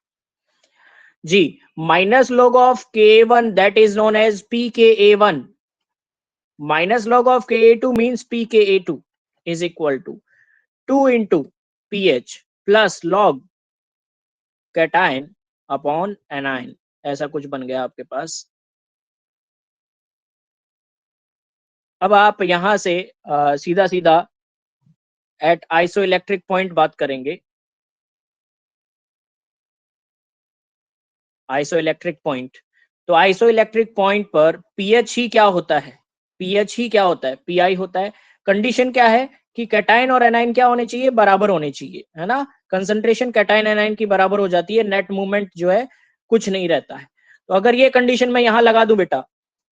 जी। Minus log of Ka1 that is known as pKa1 minus log of Ka2 means pKa2 is equal to 2 into pH plus log cation upon anion। ऐसा कुछ बन गया आपके पास। अब आप यहां से सीधा सीधा एट आइसोइलेक्ट्रिक पॉइंट बात करेंगे। आइसोइलेक्ट्रिक पॉइंट, तो आइसोइलेक्ट्रिक पॉइंट पर पीएच ही क्या होता है, पीएच ही क्या होता है, पीआई होता है। कंडीशन क्या है कि कैटाइन और एनाइन क्या होने चाहिए, बराबर होने चाहिए, है ना। कंसंट्रेशन कैटाइन एनाइन की बराबर हो जाती है, नेट मूवमेंट जो है कुछ नहीं रहता है। तो अगर ये कंडीशन मैं यहाँ लगा दूं बेटा,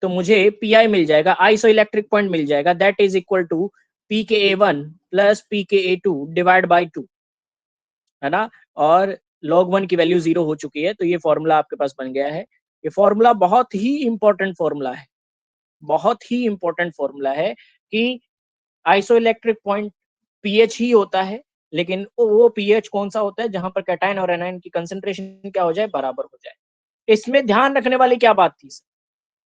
तो मुझे पीआई मिल जाएगा, आइसोइलेक्ट्रिक पॉइंट मिल जाएगा, that is equal to pKa1 plus pKa2 divide by 2, है ना। और log 1 की वैल्यू 0 हो चुकी है, तो ये फॉर्मूला आपके पास बन गया है। ये फॉर्मूला बहुत ही इंपॉर्टेंट फॉर्मूला है, बहुत ही इंपॉर्टेंट फॉर्मूला है कि आइसोइलेक्ट्रिक पॉइंट पीएच ही होता है, लेकिन वो पीएच कौन सा होता है जहां पर कैटाइन और एनाइन की कंसंट्रेशन क्या हो जाए, बराबर हो जाए। इसमें ध्यान रखने वाली क्या बात थी,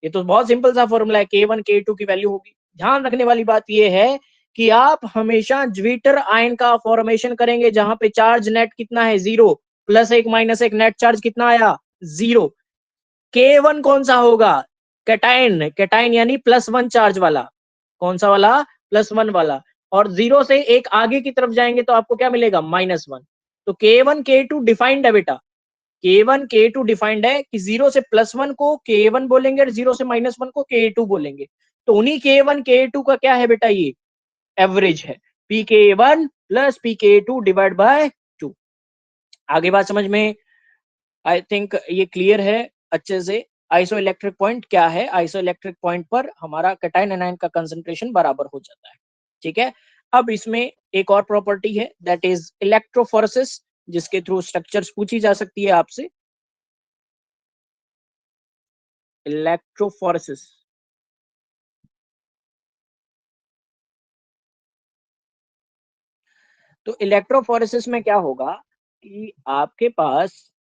ये तो बहुत सिंपल सा फॉर्मूला है, K1 K2 की वैल्यू होगी। ध्यान रखने वाली बात ये है कि आप हमेशा ज्विटर आयन का फॉर्मेशन करेंगे जहां पे चार्ज नेट कितना है, 0, +1 -1 नेट चार्ज कितना आया, 0। K1 कौन सा होगा, कैटाइन, कैटाइन यानी +1 चार्ज वाला, कौन सा वाला, +1 वाला। और 0 से एक आगे की तरफ जाएंगे तो आपको क्या मिलेगा, -1। तो K1 K2 डिफाइंड है बेटा, K1 K2 डिफाइंड है कि 0 से +1 को K1 बोलेंगे और 0 से -1 को K2 बोलेंगे। तो उन्हीं K1 K2 का क्या है बेटा, ये एवरेज है, pKa1 plus pKa2 divide by 2। आगे बात समझ में, आई थिंक ये क्लियर है अच्छे से। आइसोइलेक्ट्रिक पॉइंट क्या है, आइसोइलेक्ट्रिक पॉइंट पर हमारा कैटाइन एनाइन का कंसंट्रेशन बराबर हो जाता है, ठीक है। अब इसमें एक और प्रॉपर्टी है, दैट इज इलेक्ट्रोफोरेसिस, जिसके थ्रू स्ट्रक्चर्स पूछी जा सकती है आपसे। इलेक्ट्रोफोरेसिस, तो इलेक्ट्रोफोरेसिस में क्या होगा कि आपके पास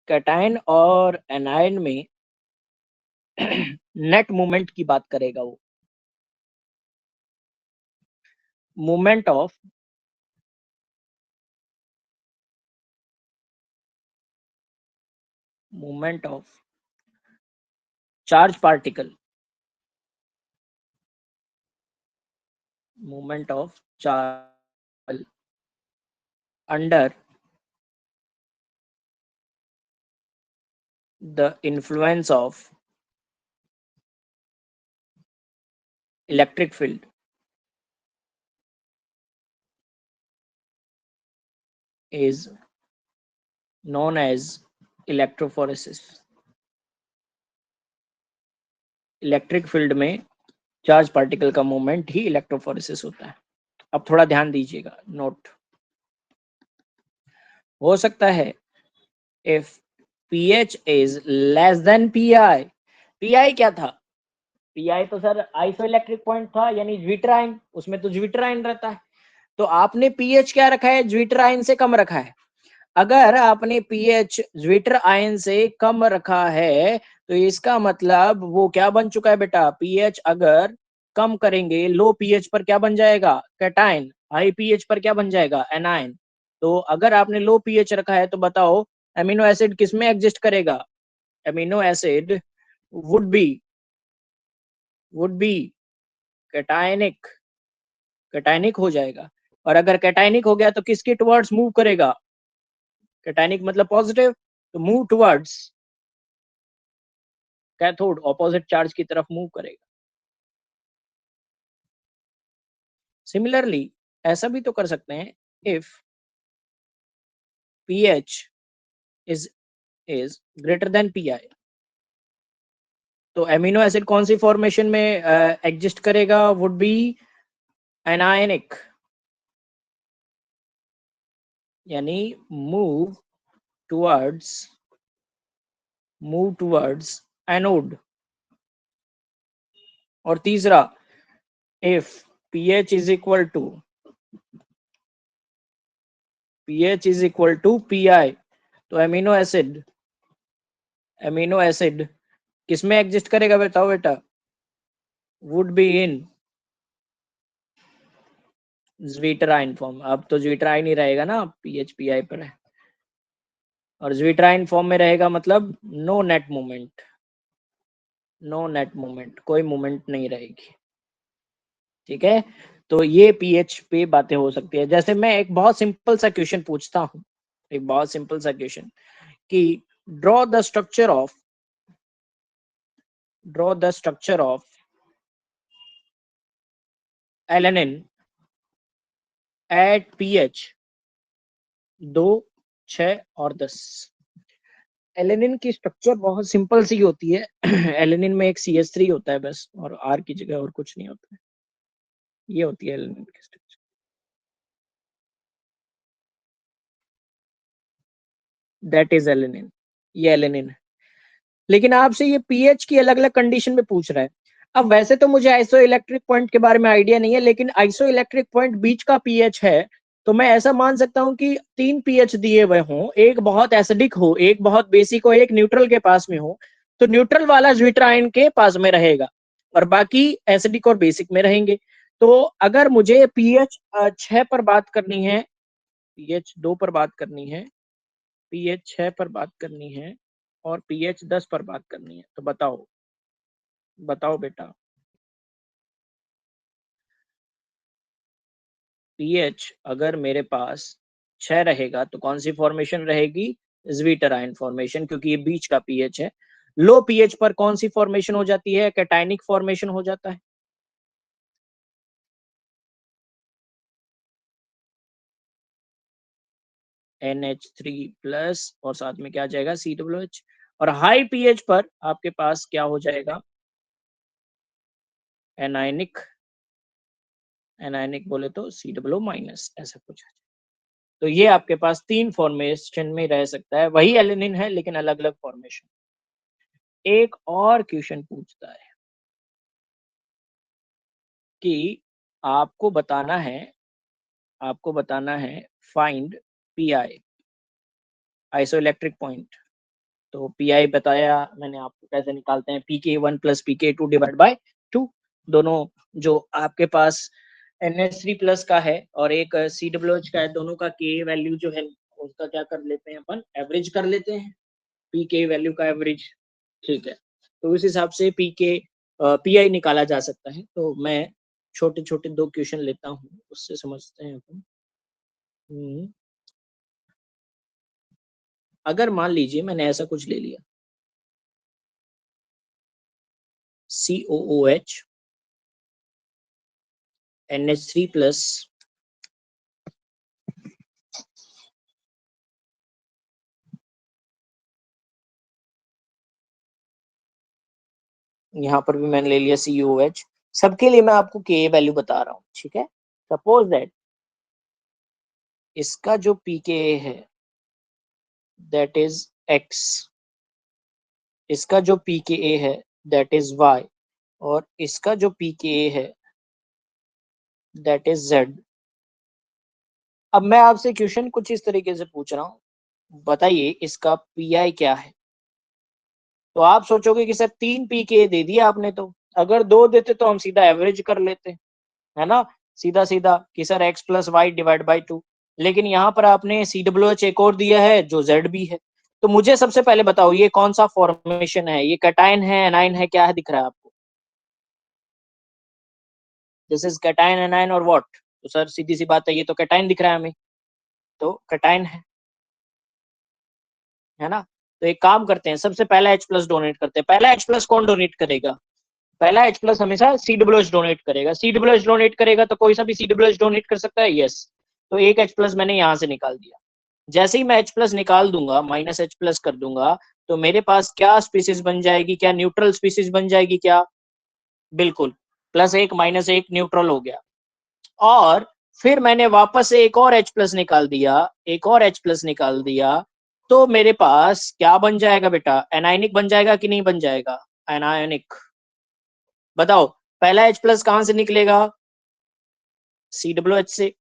कैटाइन और एनाइन में नेट मूवमेंट की बात करेगा वो, movement of charge particle, movement of charge under the influence of electric field is known as electrophoresis. Electric field में चार्ज पार्टिकल का मूवमेंट ही इलेक्ट्रोफोरेसिस होता है। अब थोड़ा ध्यान दीजिएगा, नोट हो सकता है if pH is less than pi। pi क्या था, pi तो सर आइसोइलेक्ट्रिक पॉइंट था, यानी ज्विटराइन, उसमें तो ज्विटराइन रहता है। तो आपने pH क्या रखा है, ज्विटराइन से कम रखा है। अगर आपने pH ज्विटर आयन से कम रखा है तो इसका मतलब वो क्या बन चुका है बेटा, pH अगर कम करेंगे, लो pH पर क्या बन जाएगा, कैटाइन, हाई pH पर क्या बन जाएगा, एनाइन। तो अगर आपने लो pH रखा है तो बताओ एमिनो एसिड किस में एग्जिस्ट करेगा, amino acid would be cationic, cationic हो जाएगा। और अगर कैटायनिक हो गया तो किसके टुवर्ड्स मूव करेगा, कैटायनिक मतलब पॉजिटिव, तो move towards cathode opposite charge की तरफ मूव करेगा। सिमिलरली ऐसा भी तो कर सकते हैं, if pH is greater than PI, तो एमिनो एसिड कौन सी फॉर्मेशन में एग्जिस्ट करेगा? वुड बी एनायनिक, यानी मूव टुवर्ड्स एनोड। और तीसरा, if pH is equal to PI, तो एमिनो एसिड किसमें एग्जिस्ट करेगा बताओ बेटा? Would be in zwitterion form. अब तो ज्विटराइन ही रहेगा ना, pH PI पर है, और ज्विटराइन फॉर्म में रहेगा मतलब नो नेट मूवमेंट, कोई मूवमेंट नहीं रहेगी। ठीक है, तो ये pH पे बातें हो सकती है। जैसे मैं एक बहुत सिंपल सा क्वेश्चन पूछता हूँ, एक बहुत सिंपल सा क्वेश्चन कि draw the structure of alanine at pH 2, 6 और 10। एलेनिन की स्ट्रक्चर बहुत सिंपल सी होती है। एलेनिन में एक CH3 होता है बस, और R की जगह और कुछ नहीं होता है। ये होती है एलेनिन की स्ट्रक्चर। दैट इज एलेनिन, ये एलेनिन है। लेकिन आपसे ये pH की अलग अलग कंडीशन में पूछ रहा है। अब वैसे तो मुझे आइसो इलेक्ट्रिक पॉइंट के बारे में आइडिया नहीं है, लेकिन आइसो इलेक्ट्रिक पॉइंट बीच का pH है, तो मैं ऐसा मान सकता हूं कि 3 pH दिए हुए हों, एक बहुत एसिडिक हो, एक बहुत बेसिक हो, एक न्यूट्रल के पास में हो, तो न्यूट्रल वाला ज्विटराइन के पास में रहेगा और बाकी एसिडिक और बेसिक में रहेंगे। तो अगर मुझे pH 6 पर बात करनी है, pH 2 पर बात करनी है, pH 6 पर बात करनी है और pH 10 पर बात करनी है, तो बताओ बेटा, pH अगर मेरे पास 6 रहेगा तो कौन सी फॉर्मेशन रहेगी? ज्विटराइन फॉर्मेशन, क्योंकि ये बीच का pH है। लो pH पर कौन सी फॉर्मेशन हो जाती है? कैटायनिक फॉर्मेशन हो जाता है। NH3+ और साथ में क्या आ जाएगा? COOH। और हाई pH पर आपके पास क्या हो जाएगा? एनायनिक बोले तो COO- ऐसा कुछ है। तो ये आपके पास 3 फॉर्मेशन में रह सकता है, वही एलेनिन है लेकिन अलग अलग फॉर्मेशन। एक और क्वेश्चन पूछता है कि आपको बताना है फाइंड PI, आइसोइलेक्ट्रिक पॉइंट। तो PI बताया मैंने आपको कैसे निकालते हैं, pK1 + pK2 डिवाइड बाय 2। दोनों जो आपके पास NH3+ का है और एक COOH का है, दोनों का Ka वैल्यू जो है उसका क्या कर लेते हैं अपन? एवरेज कर लेते हैं, PK वैल्यू का एवरेज। ठीक है, तो उस हिसाब से PI निकाला जा सकता है। तो मैं छोटे छोटे 2 क्वेश्चन लेता हूँ, उससे समझते हैं अपन। अगर मान लीजिए मैंने ऐसा कुछ ले लिया, COOH NH3+, यहाँ पर भी मैंने ले लिया COOH। सबके लिए मैं आपको Ka वैल्यू बता रहा हूँ, ठीक है। सपोज दैट इसका जो pKa है दैट इज X, इसका जो pKa है दैट इज Y, और इसका जो pKa है दैट इज Z। अब मैं आपसे क्वेश्चन कुछ इस तरीके से पूछ रहा हूँ, बताइए इसका PI क्या है। तो आप सोचोगे कि सर 3 pKa दे दिया आपने, तो अगर 2 देते तो हम सीधा एवरेज कर लेते, है ना, सीधा सीधा कि sir X + Y divide by 2। लेकिन यहाँ पर आपने COOH एक और दिया है जो Z भी है। तो मुझे सबसे पहले बताओ ये कौन सा फॉर्मेशन है? ये कैटायन है, एनायन है, क्या है दिख रहा है आपको? दिस इज कैटायन, एनायन और व्हाट? तो सर सीधी सी बात है, ये तो कैटायन दिख रहा है हमें, तो कैटायन है ना। तो एक काम करते हैं, सबसे पहला H प्लस डोनेट करते हैं। पहला H प्लस कौन डोनेट करेगा? पहला H प्लस हमेशा CWH डोनेट करेगा। CWH डोनेट करेगा तो कोई सा भी CWH डोनेट कर सकता है, यस। तो एक H प्लस मैंने यहां से निकाल दिया। जैसे ही मैं H प्लस निकाल दूंगा, माइनस H प्लस कर दूंगा, तो मेरे पास क्या स्पीसीज बन जाएगी? क्या न्यूट्रल स्पीसीज बन जाएगी क्या? बिल्कुल, +1 -1 न्यूट्रल हो गया। और फिर मैंने वापस से एक और H प्लस निकाल दिया, एक और H प्लस निकाल दिया, तो मेरे पास क्या बन जाएगा बेटा? एनायनिक बन जाएगा कि नहीं बन जाएगा? एनायनिक। बताओ, पहला H प्लस कहां से निकलेगा? CWH से।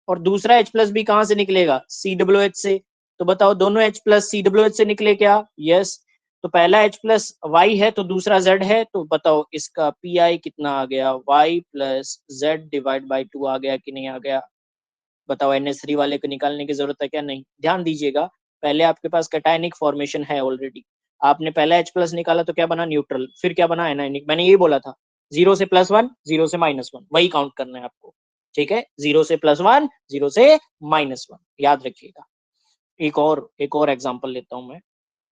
और दूसरा H प्लस भी कहां से निकलेगा? CWH से। तो बताओ, दोनों H प्लस CWH से निकले क्या? यस। तो पहला H प्लस Y है तो दूसरा Z है, तो बताओ इसका PI कितना आ गया? Y plus Z divide by 2 आ गया कि नहीं आ गया? बताओ, NH3 वाले को निकालने की जरूरत है क्या? नहीं। ध्यान दीजिएगा, पहले आपके पास कैटायनिक फॉर्मेशन है ऑलरेडी। आपने पहला H प्लस निकाला तो क्या बना? न्यूट्रल। फिर क्या बना? एनायनिक। मैंने यही बोला था, 0 से +1, 0 से -1, वही काउंट करना है आपको। ठीक है, 0 से +1, 0 से -1, याद रखिएगा। एक और एग्जांपल लेता हूं मैं,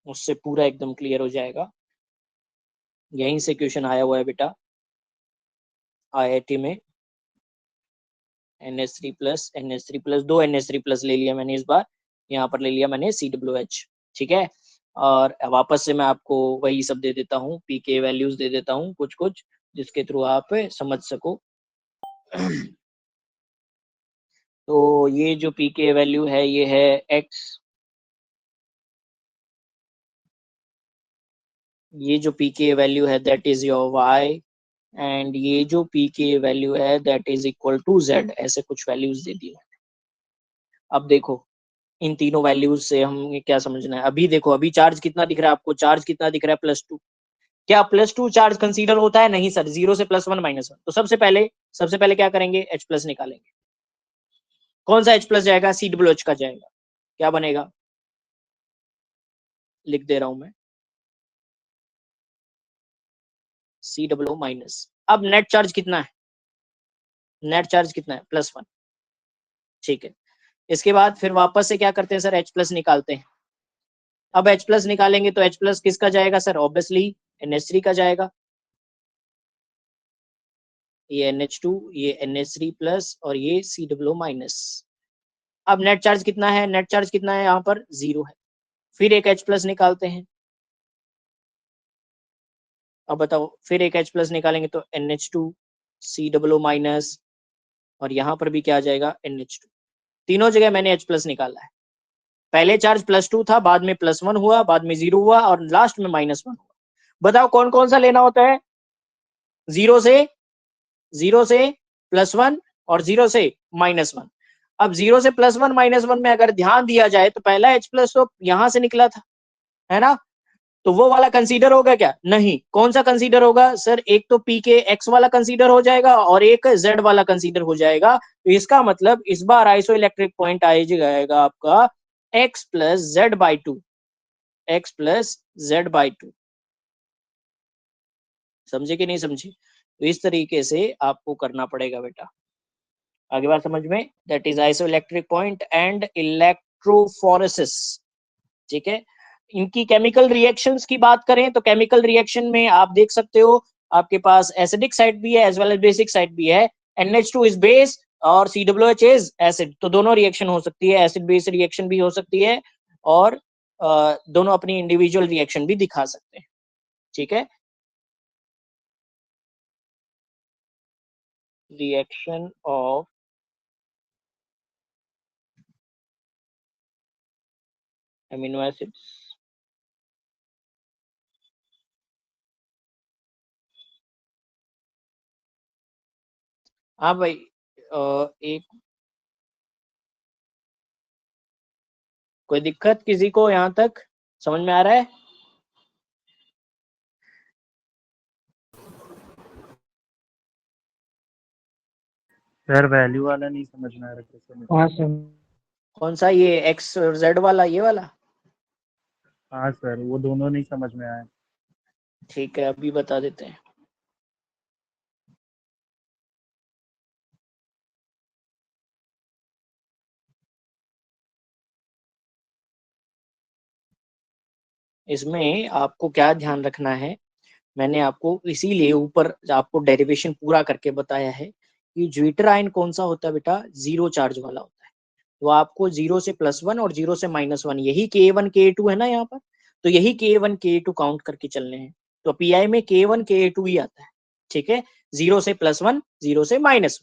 उससे पूरा एकदम क्लियर हो जाएगा। यहीं से क्वेश्चन आया हुआ है बेटा IIT में। NH3+, दो NH3+ ले लिया मैंने इस बार। यहाँ पर ले लिया मैंने CWH। ठीक है, और वापस से मैं आपको वही सब दे देता हूँ, पीके वैल्यूज दे देता हूँ कुछ कुछ, जिसके थ्रू आप समझ सको। तो ये जो पीके वैल्यू है, ये है x। ये जो पीके वैल्यू है that is your y, and ये जो पीके वैल्यू है that is equal to z। ऐसे कुछ वैल्यूज दे दिए। अब देखो, इन तीनों वैल्यूज से हमें क्या समझना है? अभी देखो, अभी चार्ज कितना दिख रहा है आपको? चार्ज कितना दिख रहा है? +2। क्या +2 चार्ज कंसीडर होता है? नहीं सर, 0 से +1 -1। तो सबसे पहले क्या करेंगे? H प्लस निकालेंगे। कौन सा H प्लस जाएगा? CWH का जाएगा। क्या बनेगा? लिख दे रहा हूं मैं, COO-। अब नेट चार्ज कितना है? नेट चार्ज कितना है? +1। ठीक है, इसके बाद फिर वापस से क्या करते हैं सर? H प्लस निकालते हैं। अब H प्लस निकालेंगे तो H प्लस किसका जाएगा सर? ऑब्वियसली NH3 का जाएगा। ये NH2, ये NH3+ और ये COO-। अब नेट चार्ज कितना है? नेट चार्ज कितना है? यहाँ पर 0 है। फिर एक H प्लस निकालते हैं। अब बताओ, फिर एक H प्लस निकालेंगे तो NH2, COO-, और यहाँ पर भी क्या आ जाएगा? NH2। तीनों जगह मैंने H प्लस निकाला है। पहले चार्ज +2 था, बाद में +1 हुआ, बाद में 0 हुआ, और लास्ट में -1 हुआ। बताओ कौन कौन सा लेना होता है? 0 से +1 और 0 से -1। अब 0 से +1 -1 में अगर ध्यान दिया जाए तो पहला H प्लस तो यहां से निकला था, है ना? तो वो वाला कंसीडर होगा क्या? नहीं। कौन सा कंसीडर होगा सर? एक तो पी के एक्स वाला कंसीडर हो जाएगा और एक जेड वाला कंसीडर हो जाएगा। तो इसका मतलब इस बार आइसो इलेक्ट्रिक पॉइंट आ जाएगा आपका x plus Z by two. X plus Z by two. समझे कि नहीं समझे? तो इस तरीके से आपको करना पड़ेगा बेटा। आगे बात समझ में? That is iso electric point and electrophoresis. ठीक है, इनकी केमिकल रिएक्शंस की बात करें तो केमिकल रिएक्शन में आप देख सकते हो, आपके पास एसिडिक साइड भी है as well as basic side भी है। NH2 इज बेस और COOH इज एसिड। तो दोनों रिएक्शन हो सकती है, एसिड बेस रिएक्शन भी हो सकती है, और दोनों अपनी इंडिविजुअल रिएक्शन भी दिखा सकते हैं। ठीक है, रिएक्शन ऑफ अमीनो एसिड्स। हाँ भाई, एक कोई दिक्कत किसी को यहाँ तक समझ में आ रहा है? सर वैल्यू वाला नहीं समझ में आ रहा कैसे? हाँ सर। कौन सा? ये एक्स और जेड वाला, ये वाला? हाँ सर, वो दोनों नहीं समझ में आया। ठीक है, अभी बता देते हैं। इसमें आपको क्या ध्यान रखना है, मैंने आपको इसीलिए ऊपर आपको डेरिवेशन पूरा करके बताया है कि ज्विटर आयन कौन सा होता है बेटा, जीरो चार्ज वाला होता है। तो आपको 0 से +1 और 0 से -1 यही Ka1 Ka2 है ना यहाँ पर, तो यही Ka1 Ka2 काउंट करके चलने हैं। तो पीआई में Ka1 Ka2 ही आता है, ठीक है, 0 से +1 0 से -1।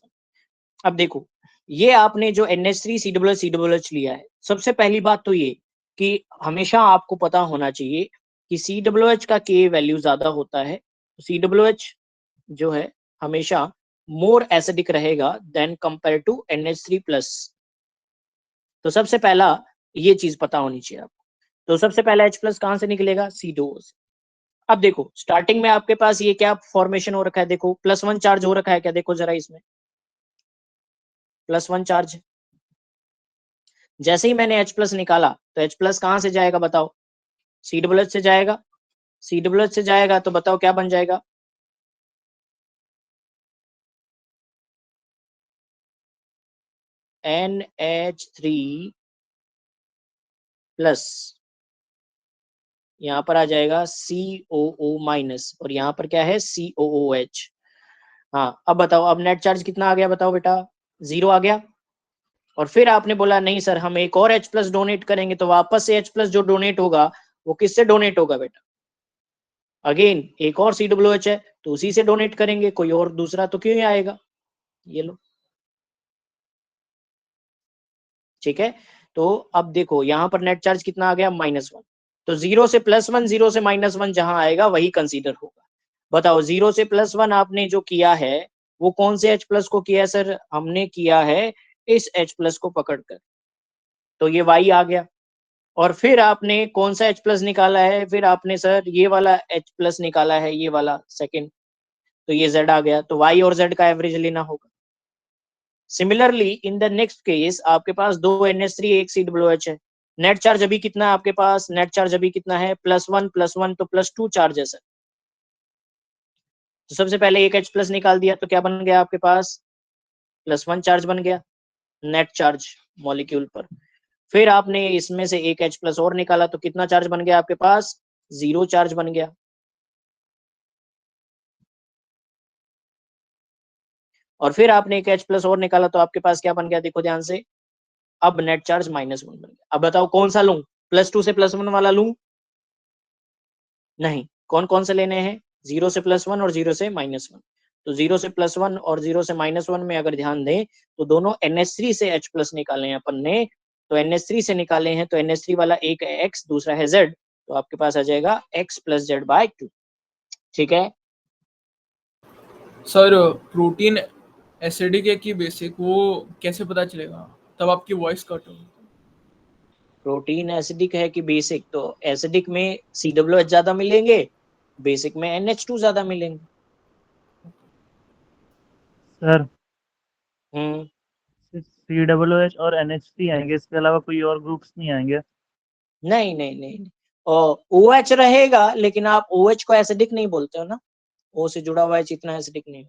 अब देखो ये आपने जो NH3 COOH लिया है, सबसे पहली बात तो ये कि हमेशा आपको पता होना चाहिए कि COOH का Ka वैल्यू ज्यादा होता है, COOH जो है हमेशा मोर एसिडिक रहेगा देन कंपेयर टू NH3+। तो सबसे पहला ये चीज पता होनी चाहिए आपको। तो सबसे पहला H+ कहां से निकलेगा, C2O से। अब देखो स्टार्टिंग में आपके पास ये क्या फॉर्मेशन हो रखा है, देखो +1 चार्ज हो रखा है क्या, देखो जरा इसमें +1 चार्ज। जैसे ही मैंने H+ निकाला तो H+ कहां से जाएगा बताओ, COOH से जाएगा। COOH से जाएगा तो बताओ क्या बन जाएगा, NH3+, यहाँ पर आ जाएगा COO- और यहाँ पर क्या है COOH। हाँ अब बताओ, अब नेट चार्ज कितना आ गया बताओ बेटा, 0 आ गया। और फिर आपने बोला नहीं सर हम एक और H+ डोनेट करेंगे, तो वापस से H+ जो डोनेट होगा वो किससे डोनेट होगा बेटा, अगेन एक और COOH है तो उसी से डोनेट करेंगे, कोई और दूसरा तो क्यों ही आएगा। ये लो, ठीक है। तो अब देखो यहाँ पर नेट चार्ज कितना आ गया, -1। तो 0 से +1 0 से -1 जहां आएगा वही कंसीडर होगा। बताओ 0 से +1 आपने जो किया है वो कौन से H+ को किया है सर, हमने किया है इस H+ को पकड़कर, तो ये Y आ गया। और फिर आपने कौन सा H+ निकाला है, फिर आपने सर ये वाला H+ निकाला है, ये वाला सेकंड, तो ये Z आ गया। तो Y और Z का एवरेज लेना होगा। Similarly in the next case आपके पास 2 NH3 एक COOH है, नेट चार्ज अभी कितना है आपके पास, नेट चार्ज अभी कितना है +1 +1 तो +2 चार्ज है सर। तो सबसे पहले एक H+ निकाल दिया तो क्या बन गया आपके पास, +1 चार्ज बन गया नेट चार्ज मॉलिक्यूल पर। फिर आपने इसमें से एक H+ और निकाला तो कितना चार्ज बन गया आपके पास, 0 चार्ज बन गया। और फिर आपने एक H+ और निकाला तो आपके पास क्या बन गया, देखो ध्यान से, अब नेट चार्ज -1 बन गया। अब बताओ कौन सा लूं, +2 से +1 वाला लूं, नहीं, कौन कौन से लेने हैं, 0 से +1 और 0 से -1। तो 0 से +1 और 0 से -1 में अगर ध्यान दें तो दोनों NH3 से H+ निकाले हैं अपन ने, तो NH3 से निकाले हैं तो NH3 वाला एक है X दूसरा है Z, तो आपके पास आ जाएगा X + Z/2, ठीक है। सर प्रोटीन एसिडिक है कि बेसिक, वो कैसे पता चलेगा, तब आपकी वॉइस कट होगी। प्रोटीन एसिडिक है कि बेसिक, तो एसिडिक में COOH ज्यादा मिलेंगे, बेसिक में NH2 ज्यादा मिलेंगे। सर हम्म, COOH और NH3 आएंगे, इसके अलावा कोई और ग्रुप्स नहीं आएंगे? नहीं नहीं नहीं नहीं। और OH रहेगा लेकिन आप OH को एसिडिक नहीं बोलते हो ना, O से जुड़ा हुआ है इतना एसिडिक नहीं।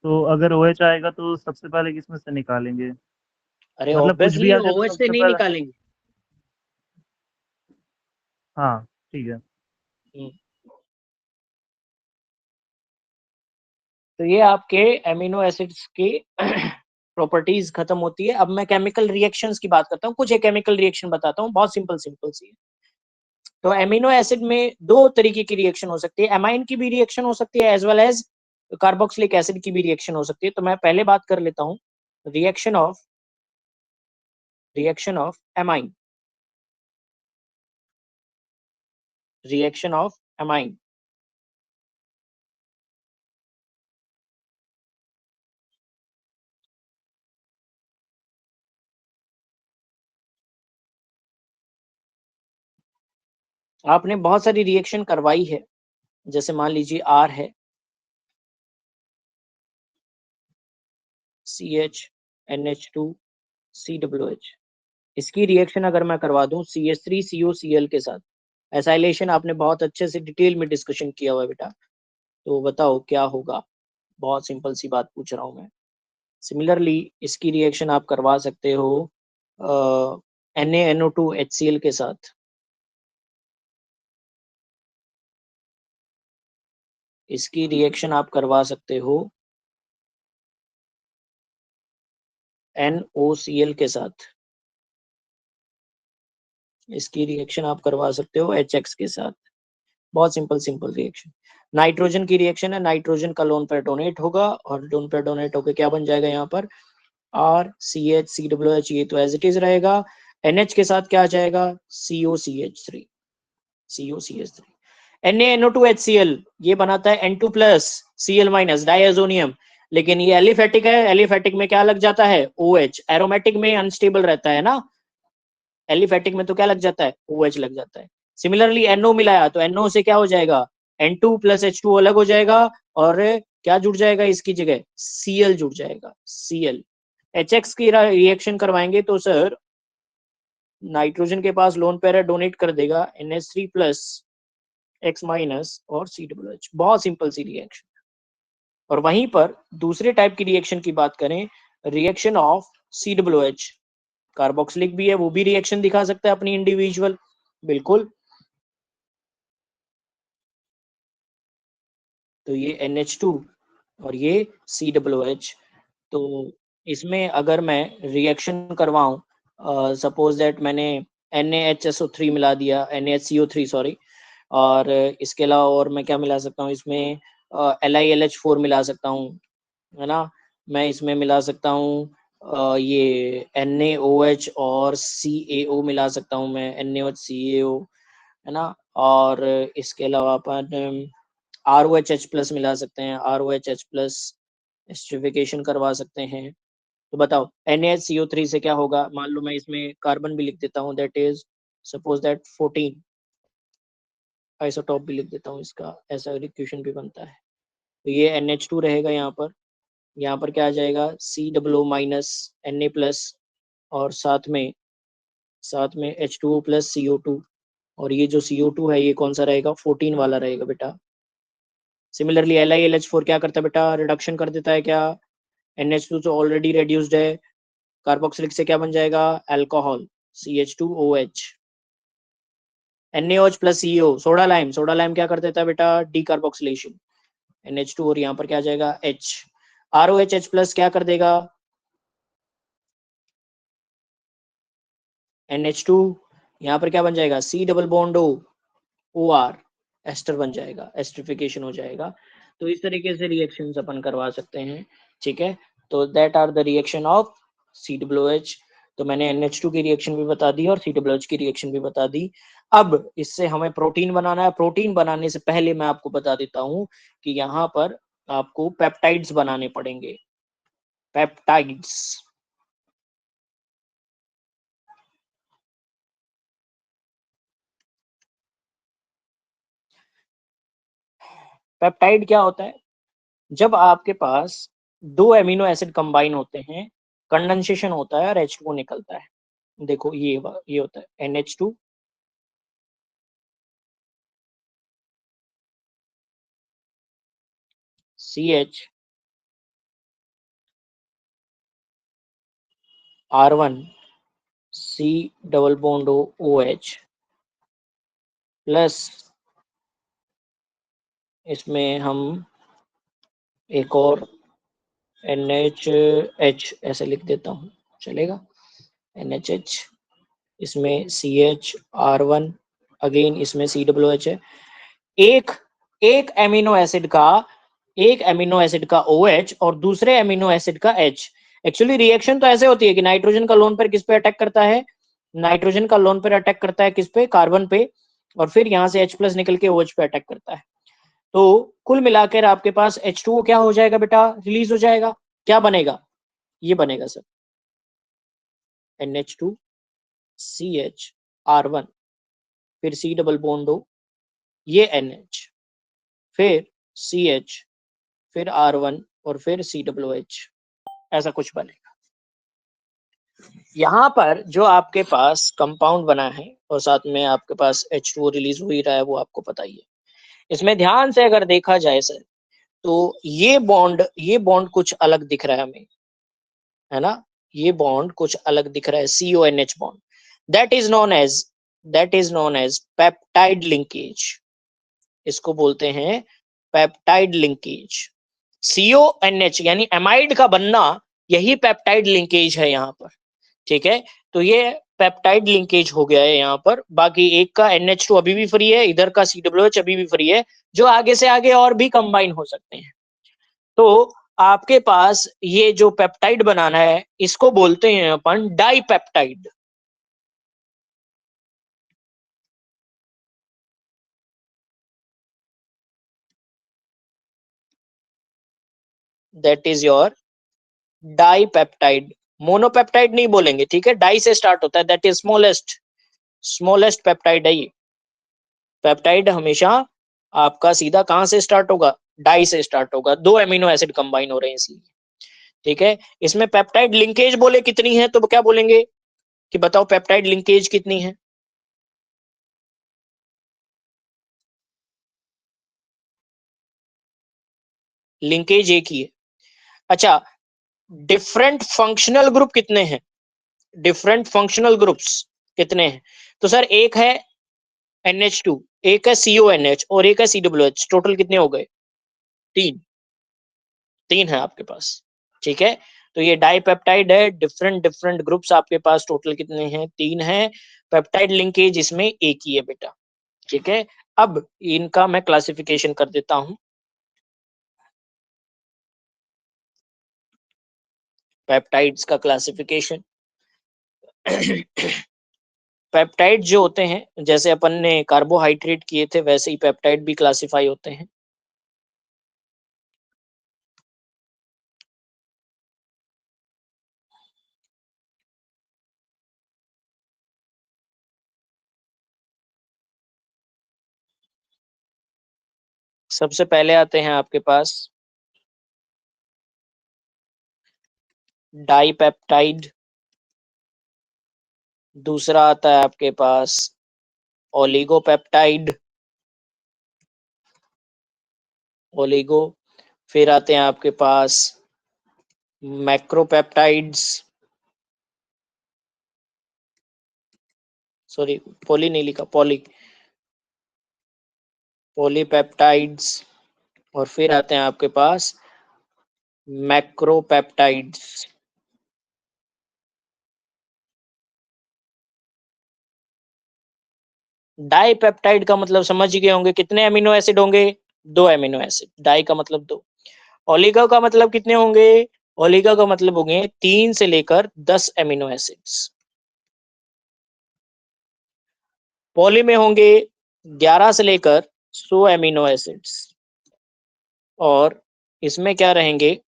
तो अगर OH आएगा तो सबसे पहले किसमें से निकालेंगे? अरे मतलब कुछ भी ऑब्वियसली आ जाए तो OH से सबसे नहीं पहले। निकालेंगे। हाँ ठीक है। हम्म, तो ये आपके एमिनो एसिड्स की प्रॉपर्टीज खत्म होती है। अब मैं केमिकल रिएक्शंस की बात करता हूँ, कुछ एक केमिकल रिएक्शन बताता हूँ, बहुत सिंपल सिंपल सी है। तो एमिनो एसिड में दो तरीके की रिएक्शन हो सकती है, एमाइन की भी रिएक्शन हो सकती है as well as carboxylic acid की भी रिएक्शन हो सकती है। तो मैं पहले बात कर लेता हूँ reaction of amine, reaction of amine. आपने बहुत सारी रिएक्शन करवाई है, जैसे मान लीजिए R है CH NH2 COOH, इसकी रिएक्शन अगर मैं करवा दूं CH3COCl के साथ, एसाइलेशन आपने बहुत अच्छे से डिटेल में डिस्कशन किया हुआ है बेटा, तो बताओ क्या होगा। बहुत सिंपल सी बात पूछ रहा हूं मैं। सिमिलरली इसकी रिएक्शन आप करवा सकते हो NaNO2 HCl के साथ, इसकी रिएक्शन आप करवा सकते हो NOCl के साथ, इसकी रिएक्शन आप करवा सकते हो HX के साथ। बहुत सिंपल रिएक्शन। नाइट्रोजन की रिएक्शन है, नाइट्रोजन का लोन पेयर डोनेट होगा और लोन पेयर डोनेट होकर क्या बन जाएगा यहाँ पर RCH COOH, ये तो एज इट इज रहेगा। NH के साथ क्या आ जाएगा COCH3 NaNO2HCl, ये बनाता है N2 plus Cl minus diazonium, लेकिन ये एलिफेटिक है, एलिफेटिक में क्या लग जाता है OH, एरोमेटिक में अनस्टेबल रहता है ना, एलिफेटिक में तो क्या लग जाता है OH लग जाता है। सिमिलरली NO मिलाया तो NO से क्या हो जाएगा N2 प्लस H2 अलग हो जाएगा और क्या जुड़ जाएगा इसकी जगह Cl जुड़ जाएगा Cl। HX की रिएक्शन करवाएंगे तो सर नाइट्रोजन के पास लोन पेयर डोनेट कर देगा NH3 प्लस X माइनस और COOH। बहुत सिंपल सी रिएक्शन। और वहीं पर दूसरे टाइप की रिएक्शन की बात करें, रिएक्शन ऑफ COOH, कार्बोक्सिलिक भी है, वो भी रिएक्शन दिखा सकता है अपनी इंडिविजुअल, बिल्कुल। तो ये NH2 और ये COOH, तो इसमें अगर मैं रिएक्शन करवाऊं, सपोज दैट मैंने NaHSO3 मिला दिया, NaHCO3 सॉरी, और इसके अलावा और मैं क्या मिला सकता हूँ इसमें, LiLH4 मिला सकता हूँ, है ना, मैं इसमें मिला सकता हूँ ये NaOH और CaO मिला सकता हूँ मैं, NaOH CaO, है ना, और इसके अलावा अपन ROHH प्लस मिला सकते हैं, ROHH प्लस एस्टरिफिकेशन करवा सकते हैं। तो बताओ NaHCO3 से क्या होगा, मान लो मैं इसमें कार्बन भी लिख देता हूँ, that is suppose that 14, isotope भी लिख देता हूँ इसका, ऐसा इक्वेशन भी बनता है। तो ये NH2 रहेगा यहाँ पर क्या आ जाएगा COO माइनस Na प्लस और साथ में H2O प्लस CO2, और ये जो CO2 है ये कौन सा रहेगा 14 वाला रहेगा बेटा। सिमिलरली LiLH4 क्या करता है बेटा, रिडक्शन कर देता है क्या, NH2 तो ऑलरेडी रेड्यूस्ड है, कार्बोक्सिलिक से क्या बन जाएगा alcohol CH2OH, NaOH plus CO, soda lime क्या कर देता है बेटा डीकार्बोक्सिलेशन, NH2, और यहाँ पर क्या आ जाएगा H, ROHH प्लस क्या कर देगा NH2, यहाँ पर क्या बन जाएगा C double bond O OR, ester बन जाएगा, एस्टरिफिकेशन हो जाएगा। तो इस तरीके से रिएक्शंस अपन करवा सकते हैं, ठीक है। तो that are the reaction of COOH। तो मैंने NH2 की रिएक्शन भी बता दी और COOH की रिएक्शन भी बता दी। अब इससे हमें प्रोटीन बनाना है। प्रोटीन बनाने से पहले मैं आपको बता देता हूं कि यहाँ पर आपको पेप्टाइड्स बनाने पड़ेंगे, पेप्टाइड्स। पेप्टाइड क्या होता है, जब आपके पास दो एमिनो एसिड कंबाइन होते हैं, कंडेंसेशन होता है और H2O निकलता है। देखो ये होता है NH2 CH R1 C double bond OH plus इसमें हम एक और NHH ऐसे लिख देता हूँ, चलेगा NHH, इसमें CH R1, अगेन इसमें COOH है। एक एमिनो एसिड का OH और दूसरे एमिनो एसिड का H। एक्चुअली रिएक्शन तो ऐसे होती है कि नाइट्रोजन का लोन पेयर किस पे अटैक करता है, नाइट्रोजन का लोन पेयर अटैक करता है किस पे, कार्बन पे, और फिर यहाँ से H प्लस निकल के OH पे अटैक करता है। तो कुल मिलाकर आपके पास H2O क्या हो जाएगा बेटा, रिलीज हो जाएगा। क्या बनेगा, ये बनेगा सर NH2 CH R1, फिर C डबल बॉन्ड O, ये NH, फिर CH, फिर R1 और फिर COOH, ऐसा कुछ बनेगा। यहाँ पर जो आपके पास कंपाउंड बना है और साथ में आपके पास H2O रिलीज हो ही रहा है, वो आपको पता ही है। इसमें ध्यान से अगर देखा जाए सर, तो ये बॉन्ड कुछ अलग दिख रहा है हमें, है ना, ये बॉन्ड कुछ अलग दिख रहा है, CONH bond, that is known as peptide linkage. इसको बोलते हैं पेप्टाइड लिंकेज। CONH यानी एमाइड का बनना यही पेप्टाइड लिंकेज है यहाँ पर, ठीक है। तो ये पेप्टाइड लिंकेज हो गया है यहाँ पर। बाकी एक का NH2 अभी भी फ्री है, इधर का COH अभी भी फ्री है, जो आगे से आगे और भी कंबाइन हो सकते हैं। तो आपके पास ये जो पेप्टाइड बनाना है इसको बोलते हैं अपन dipeptide. That is your dipeptide. Monopeptide नहीं बोलेंगे, ठीक है। डाई से स्टार्ट होता है, दैट इज स्मॉलेस्ट पेप्टाइड है ये। पेप्टाइड हमेशा आपका सीधा कहां से स्टार्ट होगा, डाई से स्टार्ट होगा। 2 एमिनो एसिड कंबाइन हो रहे हैं इसलिए, ठीक है। इसमें पेप्टाइड लिंकेज बोले कितनी है, तो क्या बोलेंगे कि बताओ पेप्टाइड लिंकेज कितनी है। लिंकेज एक ही है। अच्छा, डिफरेंट फंक्शनल ग्रुप कितने हैं, डिफरेंट फंक्शनल ग्रुप्स कितने हैं, तो सर एक है NH2, एक है CONH और एक है COH। टोटल कितने हो गए, 3 है आपके पास, ठीक है। तो ये डाइपेप्टाइड है, डिफरेंट डिफरेंट ग्रुप्स आपके पास टोटल कितने हैं, 3 है। पेप्टाइड लिंकेज इसमें एक ही है बेटा, ठीक है। अब इनका मैं क्लासिफिकेशन कर देता हूं। पेप्टाइड्स का क्लासिफिकेशन पेप्टाइड जो होते हैं, जैसे अपन ने कार्बोहाइड्रेट किए थे वैसे ही पेप्टाइड भी क्लासिफाई होते हैं। सबसे पहले आते हैं आपके पास डाइपेप्टाइड, दूसरा आता है आपके पास ओलिगोपेप्टाइड, ओलिगो, फिर आते हैं आपके पास मैक्रोपेप्टाइड्स, सॉरी पॉली नहीं लिखा, पॉलीपेप्टाइड्स, और फिर आते हैं आपके पास मैक्रोपेप्टाइड्स। डाइपेप्टाइड का मतलब समझ गए होंगे, कितने अमीनो एसिड होंगे, 2 अमीनो एसिड। डाई का मतलब 2। ओलिगो का मतलब कितने होंगे, ओलिगो का मतलब होंगे 3 से लेकर 10 अमीनो एसिड्स। पॉली में होंगे 11 से लेकर 100 अमीनो एसिड्स। और इसमें क्या रहेंगे,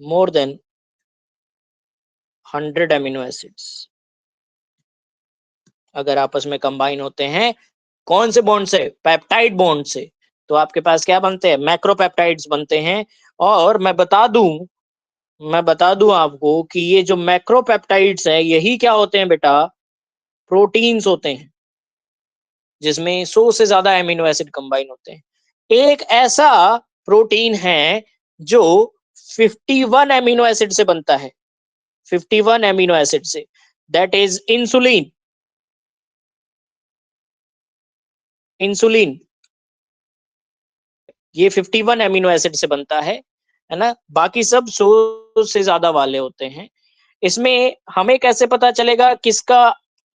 मोर देन 100 अमीनो एसिड्स अगर आपस में कंबाइन होते हैं। कौन से बॉन्ड से, पेप्टाइड बॉन्ड से, तो आपके पास क्या बनते हैं, मैक्रोपेप्टाइड्स बनते हैं। और मैं बता दूं आपको कि ये जो मैक्रोपेप्टाइड्स है यही क्या होते हैं बेटा, प्रोटीन्स होते हैं, जिसमें 100 से ज्यादा एमिनो एसिड कंबाइन होते हैं। एक ऐसा प्रोटीन है जो 51 एमिनो एसिड से बनता है, 51 एमिनो एसिड से, दैट इज इंसुलिन। इंसुलिन ये 51 एमिनो एसिड से बनता है ना। बाकी सब 100 से ज्यादा वाले होते हैं। इसमें हमें कैसे पता चलेगा किसका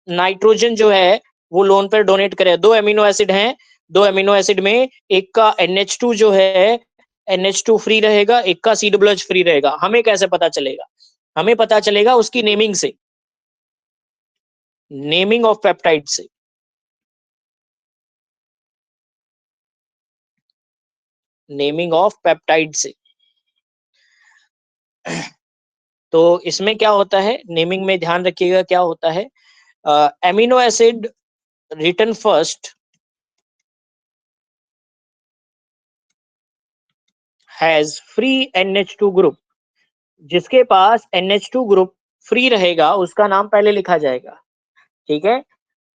नाइट्रोजन जो है वो लोन पर डोनेट करे। 2 एमिनो एसिड हैं, 2 एमिनो एसिड में एक का NH2 जो है NH2 फ्री रहेगा, एक का COH फ्री रहेगा। हमें कैसे पता चलेगा, हमें पता चलेगा उसकी नेमिंग से, नेमिंग ऑफ पेप्टाइड से। नेमिंग ऑफ पेप्टाइड से। तो इसमें क्या होता है, नेमिंग में ध्यान रखिएगा क्या होता है, amino acid written first has free NH2 group. जिसके पास NH2 ग्रुप फ्री रहेगा उसका नाम पहले लिखा जाएगा, ठीक है।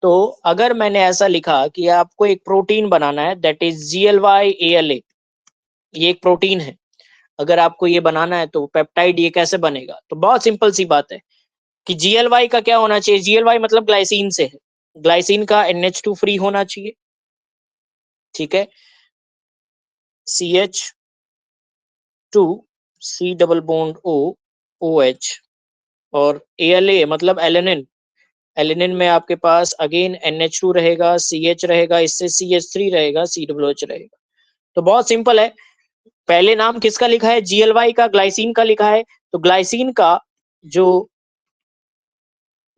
तो अगर मैंने ऐसा लिखा कि आपको एक प्रोटीन बनाना है, दैट इज GLYALA, ये एक प्रोटीन है, अगर आपको ये बनाना है तो पेप्टाइड ये कैसे बनेगा, तो बहुत सिंपल सी बात है। कि GLY का क्या होना चाहिए, GLY मतलब ग्लाइसिन से है, ग्लाइसिन का NH2 फ्री होना चाहिए, ठीक है, CH2 C double bond O OH, और ALA मतलब एलेनिन, एलेनिन में आपके पास अगेन NH2 रहेगा, CH रहेगा, इससे CH3 रहेगा, COOH रहेगा। तो बहुत सिंपल है, पहले नाम किसका लिखा है, GLY का, ग्लाइसिन का लिखा है, तो ग्लाइसिन का जो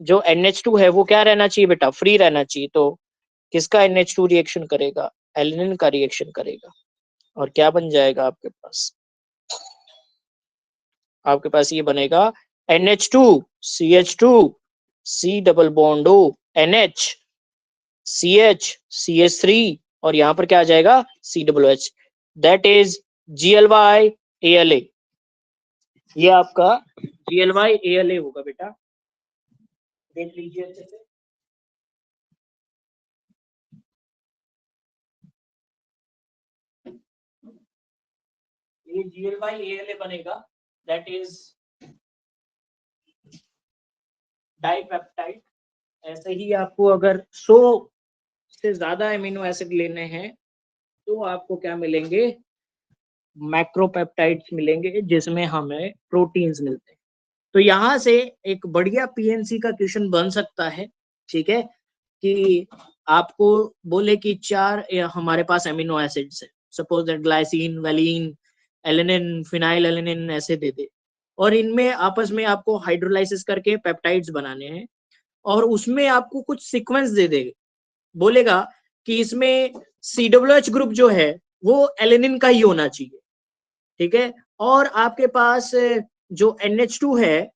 जो NH2 है वो क्या रहना चाहिए बेटा, फ्री रहना चाहिए। तो किसका NH2 रिएक्शन करेगा, एलेनिन का रिएक्शन करेगा, और क्या बन जाएगा आपके पास, आपके पास ये बनेगा NH2 CH2 C double bond O NH CH CH3, और यहां पर क्या आ जाएगा COOH, that is GLY ALA। ये आपका GLY ALA होगा बेटा, देख लीजिए अच्छे से। ये GLY ALA बनेगा, दैट इज डाइपेप्टाइड। ऐसे ही आपको अगर 100 से ज्यादा एमिनो एसिड लेने हैं तो आपको क्या मिलेंगे, मैक्रोपेप्टाइड्स मिलेंगे, जिसमें हमें प्रोटीन्स मिलते हैं। तो यहाँ से एक बढ़िया PNC का क्वेश्चन बन सकता है, ठीक है, कि आपको बोले कि 4 हमारे पास एमिनो एसिड्स है, suppose that glycine, valine, alanine, phenyl alanine, ऐसे दे दे, और इनमें आपस में आपको हाइड्रोलाइसिस करके पेप्टाइड्स बनाने हैं, और उसमें आपको कुछ सीक्वेंस दे देगा, बोलेगा कि इसमें COOH ग्रुप जो है वो एलेनिन का ही होना चाहिए, ठीक है, और आपके पास जो NH2 है,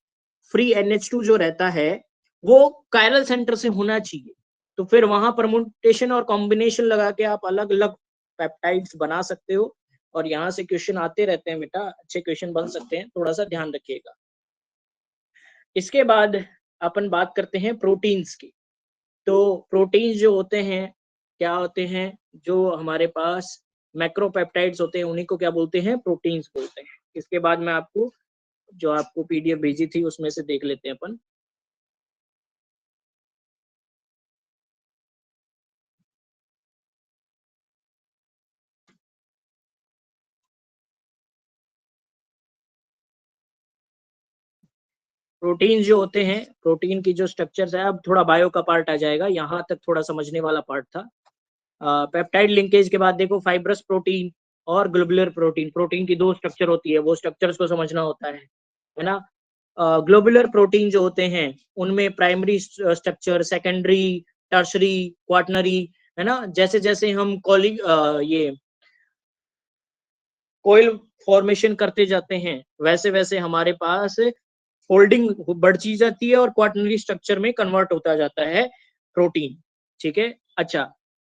फ्री NH2 जो रहता है वो कायरल सेंटर से होना चाहिए। तो फिर वहां परमुटेशन और कॉम्बिनेशन लगा के आप अलग अलग पेप्टाइड्स बना सकते हो, और यहाँ से क्वेश्चन आते रहते हैं बेटा, अच्छे क्वेश्चन बन सकते हैं, थोड़ा सा ध्यान रखिएगा। इसके बाद अपन बात करते हैं प्रोटीन्स की। तो प्रोटीन्स जो होते हैं क्या होते हैं, जो हमारे पास मैक्रोपेप्टाइड्स होते हैं उन्हीं को क्या बोलते हैं, प्रोटीन्स बोलते हैं। इसके बाद मैं आपको जो आपको PDF भेजी थी उसमें से देख लेते हैं अपन। प्रोटीन जो होते हैं, प्रोटीन की जो स्ट्रक्चर्स है, अब थोड़ा बायो का पार्ट आ जाएगा, यहाँ तक थोड़ा समझने वाला पार्ट था। पेप्टाइड लिंकेज के बाद देखो फाइब्रस प्रोटीन और ग्लोबुलर प्रोटीन, प्रोटीन की 2 स्ट्रक्चर होती है, वो स्ट्रक्चर्स को समझना होता है ना। ग्लोबुलर प्रोटीन जो होते हैं उनमें primary structure, secondary, tertiary, quaternary, है ना, जैसे जैसे हम ये कोयल फॉर्मेशन करते जाते हैं वैसे वैसे हमारे पास फोल्डिंग बढ़ती जाती है और क्वाटरनरी स्ट्रक्चर में कन्वर्ट होता जाता है प्रोटीन, ठीक है। अच्छा,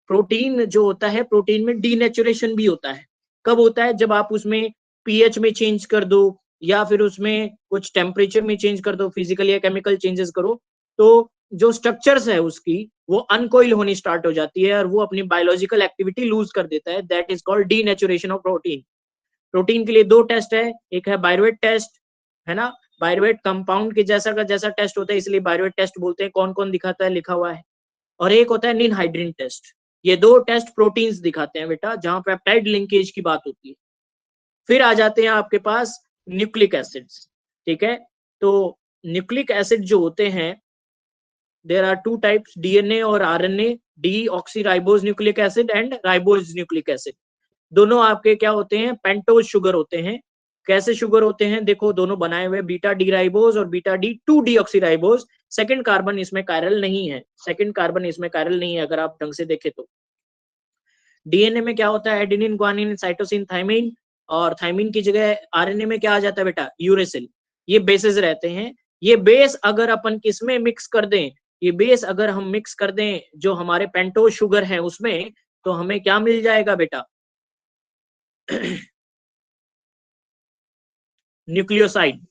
प्रोटीन जो होता है, प्रोटीन में डीनेचुरेशन भी होता है। कब होता है, जब आप उसमें पीएच में चेंज कर दो, या फिर उसमें कुछ टेम्परेचर में चेंज कर दो, फिजिकल या केमिकल चेंजेस करो, तो जो स्ट्रक्चर्स है उसकी वो अनकोइल होनी स्टार्ट हो जाती है और वो अपनी बायोलॉजिकल एक्टिविटी लूज कर देता है, that is called denaturation of protein. Protein के लिए 2 टेस्ट है, एक है बायरोवेट टेस्ट, है ना, बायरोवेट कंपाउंड के जैसा का जैसा टेस्ट होता है इसलिए बायरोवेट टेस्ट बोलते हैं, कौन कौन दिखाता है लिखा हुआ है, और एक होता है निनहाइड्रिन टेस्ट। ये 2 टेस्ट प्रोटीन्स दिखाते हैं बेटा, जहां पेप्टाइड लिंकेज की बात होती है। फिर आ जाते हैं आपके पास न्यूक्लिक एसिड्स, ठीक है। तो न्यूक्लिक एसिड जो होते हैं, देयर आर 2 टाइप्स, DNA और RNA, deoxyribose nucleic acid and ribose nucleic acid. दोनों आपके क्या होते हैं, पेंटोज शुगर होते हैं। कैसे शुगर होते हैं, देखो दोनों बनाए हुए बीटा डी राइबोज और beta D 2 deoxyribose. Second carbon इसमें कायरल नहीं है, सेकंड कार्बन इसमें कायरल नहीं है अगर आप ढंग से देखें तो। डीएनए में क्या होता है, एडेनिन, ग्वानिन, साइटोसिन, थाइमिन, और थाइमिन की जगह आरएनए में क्या आ जाता है बेटा, यूरेसिल। ये बेसेस रहते हैं। ये बेस अगर अपन किसमें मिक्स कर दें, ये बेस अगर हम मिक्स कर दें जो हमारे पेंटोज शुगर है उसमें, तो हमें क्या मिल जाएगा बेटा, न्यूक्लियोसाइड।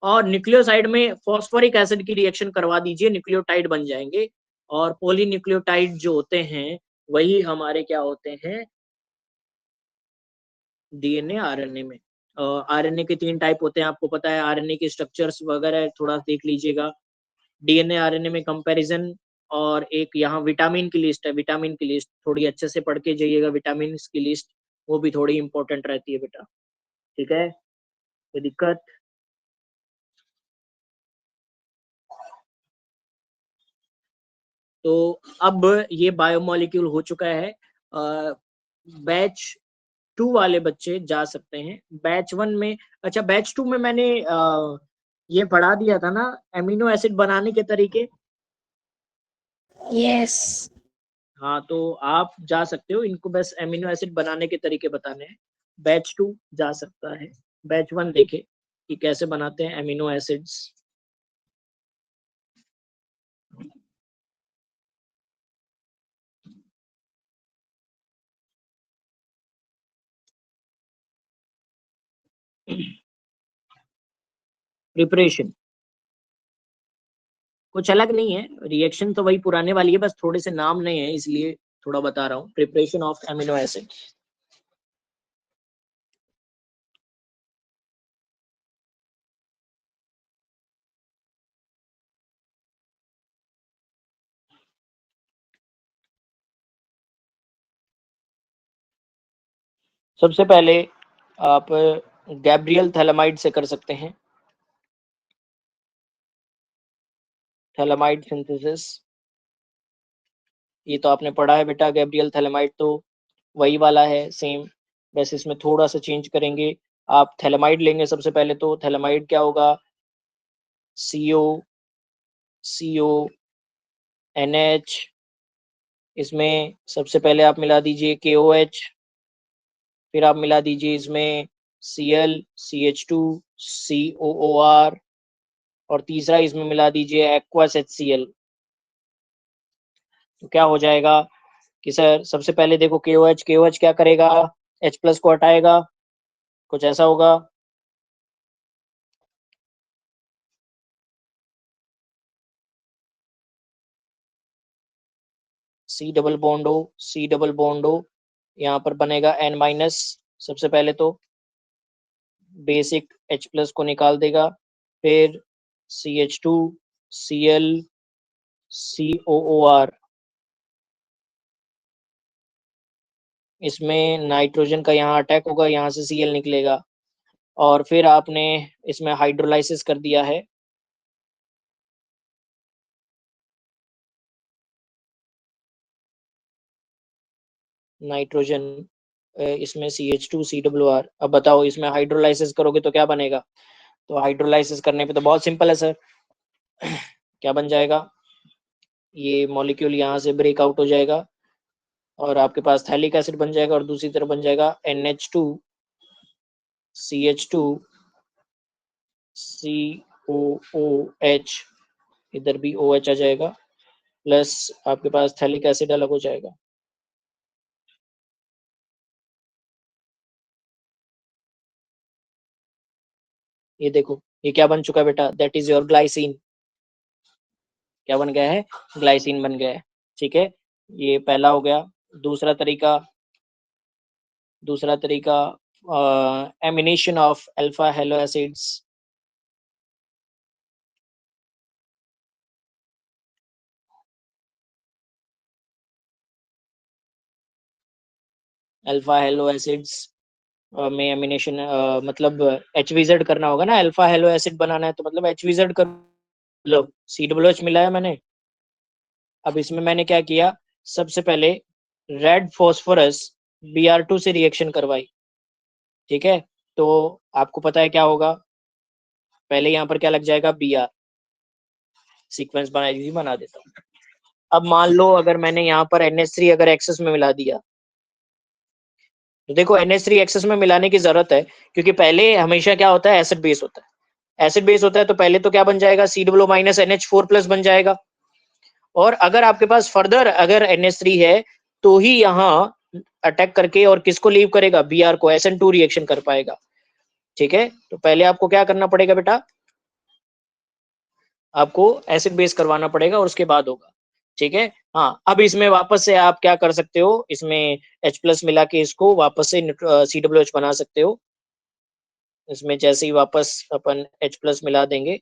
और न्यूक्लियोसाइड में फॉस्फोरिक एसिड की रिएक्शन करवा दीजिए, न्यूक्लियोटाइड बन जाएंगे। और पॉलीन्यूक्लियोटाइड जो होते हैं वही हमारे क्या होते हैं, डीएनए आरएनए में। आरएनए के 3 टाइप होते हैं, आपको पता है, आरएनए के स्ट्रक्चर्स वगैरह थोड़ा देख लीजिएगा। डीएनए आरएनए में कंपैरिजन, और एक यहाँ विटामिन की लिस्ट है, विटामिन की लिस्ट थोड़ी अच्छे से पढ़ के जाइएगा, विटामिन की लिस्ट वो भी थोड़ी इंपॉर्टेंट रहती है बेटा, ठीक है, कोई दिक्कत? तो अब ये बायोमोलिक्यूल हो चुका है, बैच 2 वाले बच्चे जा सकते हैं। बैच 1 में, अच्छा बैच 2 में मैंने ये पढ़ा दिया था ना एमिनो एसिड बनाने के तरीके। यस हाँ, तो आप जा सकते हो, इनको बस एमिनो एसिड बनाने के तरीके बताने हैं। बैच 2 जा सकता है, बैच 1 देखे कि कैसे बनाते हैं एमिनो एसिड्स। प्रिपरेशन कुछ अलग नहीं है, रिएक्शन तो वही पुराने वाली है, बस थोड़े से नाम नए हैं इसलिए थोड़ा बता रहा हूँ। प्रिपरेशन ऑफ एमिनो एसिड, सबसे पहले आप गैब्रियल थैलेमाइड से कर सकते हैं, थैलेमाइड सिंथेसिस। ये तो आपने पढ़ा है बेटा, गैब्रियल थैलेमाइड तो वही वाला है सेम, बस इसमें थोड़ा सा चेंज करेंगे। आप थैलेमाइड लेंगे सबसे पहले, तो थैलेमाइड क्या होगा, CO NH, इसमें सबसे पहले आप मिला दीजिए KOH, फिर आप मिला दीजिए इसमें Cl CH2 COOR, और तीसरा इसमें मिला दीजिए एक्वस HCl। तो क्या हो जाएगा कि सर सबसे पहले देखो KOH क्या करेगा, H+ को हटाएगा, कुछ ऐसा होगा। C डबल बॉन्ड O, यहाँ पर बनेगा N-, सबसे पहले तो बेसिक H+ को निकाल देगा, फिर CH2 Cl COOR, इसमें नाइट्रोजन का यहाँ अटैक होगा, यहाँ से Cl निकलेगा, और फिर आपने इसमें हाइड्रोलाइसिस कर दिया है, नाइट्रोजन, इसमें CH2 COOR। अब बताओ इसमें हाइड्रोलाइसिस करोगे तो क्या बनेगा, तो हाइड्रोलाइसिस करने पे तो बहुत सिंपल है सर, क्या बन जाएगा, ये मॉलिक्यूल यहाँ से ब्रेक आउट हो जाएगा और आपके पास थैलिक एसिड बन जाएगा, और दूसरी तरफ बन जाएगा NH2 CH2 COOH, इधर भी OH आ जाएगा, प्लस आपके पास थैलिक एसिड अलग हो जाएगा। ये देखो ये क्या बन चुका है बेटा, दैट इज योर ग्लाइसिन, क्या बन गया है, ग्लाइसिन बन गया है, ठीक है, ये पहला हो गया। दूसरा तरीका amination of alpha halo acids, alpha halo acids में एमिनेशन, मतलब HVZ करना होगा ना, अल्फा हेलो एसिड बनाना है तो मतलब HVZ कर, मतलब COOH मिला है मैंने। अब इसमें मैंने क्या किया, सबसे पहले रेड फॉस्फोरस Br2 से रिएक्शन करवाई, ठीक है, तो आपको पता है क्या होगा, पहले यहाँ पर क्या लग जाएगा, Br, सीक्वेंस बना देता हूँ। अब मान लो अगर मैंने यहाँ पर NH3 अगर एक्सेस में मिला दिया, तो देखो NH3 एक्सेस में मिलाने की जरूरत है, क्योंकि पहले हमेशा क्या होता है, एसिड बेस होता है, एसिड बेस होता है, तो पहले तो क्या बन जाएगा, COO- NH4+ बन जाएगा, और अगर आपके पास फर्दर अगर NH3 है तो ही यहाँ अटैक करके और किसको लीव करेगा, Br को, SN2 रिएक्शन कर पाएगा, ठीक है। तो पहले आपको क्या करना पड़ेगा बेटा, आपको एसिड बेस करवाना पड़ेगा और उसके बाद होगा, ठीक है। हाँ, अब इसमें वापस से आप क्या कर सकते हो, इसमें H+ मिला के इसको वापस से COOH बना सकते हो, इसमें जैसे ही वापस अपन H+ मिला देंगे,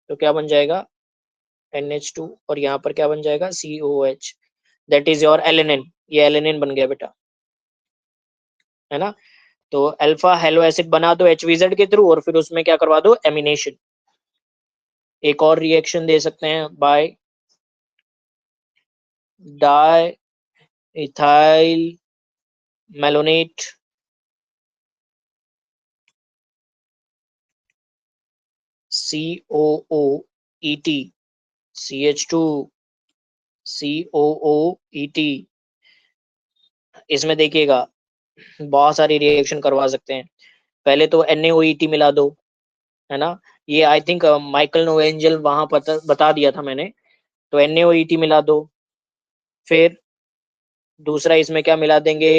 तो क्या बन जाएगा NH2 और यहाँ पर क्या बन जाएगा COH, that is your alanine. ये एलेनिन बन गया बेटा, है ना। तो अल्फा हेलो एसिड बना दो HVZ के थ्रू और फिर उसमें क्या करवा दो एमिनेशन। एक और रिएक्शन दे सकते हैं by di ethyl malonate COOET CH2 COOET। इसमें देखिएगा बहुत सारी रिएक्शन करवा सकते हैं। पहले तो NaOET मिला दो, है ना। ये आई थिंक माइकल नोवेंजल वहां बता दिया था मैंने। तो NaOET मिला दो। फिर दूसरा इसमें क्या मिला देंगे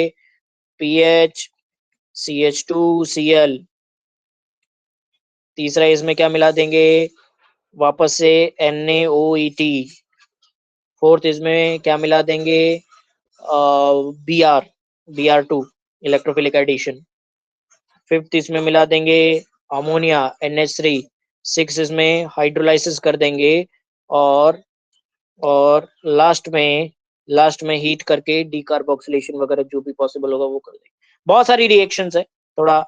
PH CH2Cl। तीसरा इसमें क्या मिला देंगे वापस से NaOET। फोर्थ इसमें क्या मिला देंगे Br2 इलेक्ट्रोफिलिक एडिशन। फिफ्थ इसमें मिला देंगे अमोनिया NH3। सिक्स इसमें हाइड्रोलाइसिस कर देंगे और लास्ट में हीट करके डीकार्बोक्सिलेशन वगैरह जो भी पॉसिबल होगा वो कर देंगे। बहुत सारी रिएक्शंस है, थोड़ा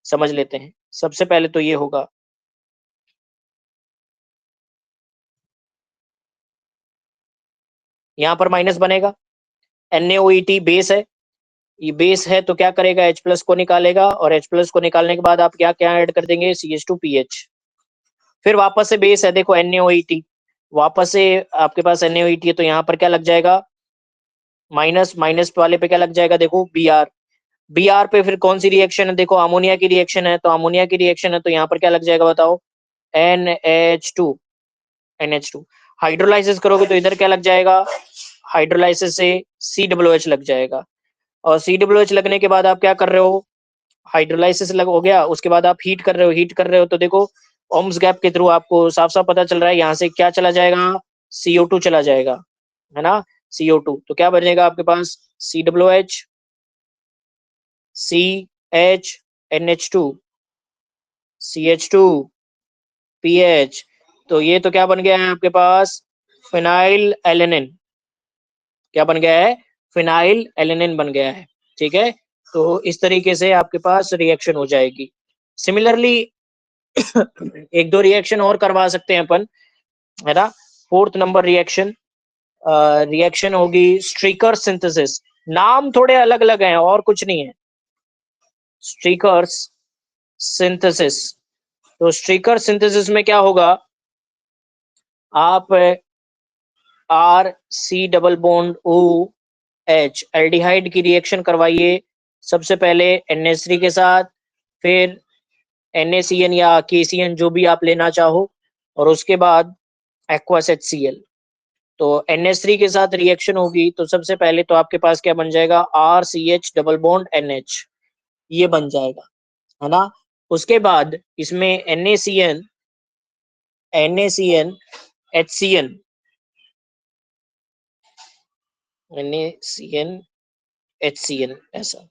समझ लेते हैं। सबसे पहले तो ये होगा यहाँ पर माइनस बनेगा, NaOET बेस है, ये बेस है तो क्या करेगा H+ को निकालेगा और H+ को निकालने के बाद आप क्या क्या ऐड कर देंगे CH2PH। फिर वापस से बेस है, देखो NaOET, वापस से आपके पास NaOET है तो यहाँ पर क्या लग जाएगा माइनस, माइनस वाले पे क्या लग जाएगा देखो Br पे फिर कौन सी रिएक्शन है देखो अमोनिया की रिएक्शन है, तो अमोनिया की रिएक्शन है तो यहाँ पर क्या लग जाएगा बताओ NH2 हाइड्रोलाइसिस करोगे तो इधर क्या लग जाएगा हाइड्रोलाइसिस से COOH लग जाएगा और COOH लगने के बाद आप क्या कर रहे हो हाइड्रोलाइसिस लग हो गया, उसके बाद आप हीट कर रहे हो तो देखो ओम्स गैप के थ्रू आपको साफ साफ पता चल रहा है यहाँ से क्या चला जाएगा CO2 चला जाएगा, है ना। CO2 तो क्या बनेगा आपके पास COOH CH NH2 CH2 PH। तो ये तो क्या बन गया है आपके पास फिनाइल एलेनिन। क्या बन गया है फिनाइल एलेनिन बन गया है, ठीक है। तो इस तरीके से आपके पास रिएक्शन हो जाएगी। सिमिलरली एक दो रिएक्शन और करवा सकते हैं अपन, है ना। फोर्थ नंबर रिएक्शन होगी स्ट्रीकर सिंथेसिस। नाम थोड़े अलग अलग हैं और कुछ नहीं है, स्ट्रीकर्स सिंथेसिस। तो स्ट्रीकर सिंथेसिस में क्या होगा आप RC double bond OH aldehyde की रिएक्शन करवाइए सबसे पहले NH3 के साथ, फिर NaCN या KCN जो भी आप लेना चाहो और उसके बाद एक्वस HCl। तो NH3 के साथ रिएक्शन होगी तो सबसे पहले तो आपके पास क्या बन जाएगा RCH डबल बॉन्ड NH, ये बन जाएगा, है ना। उसके बाद इसमें NaCN HCN NaCN HCN ऐसा,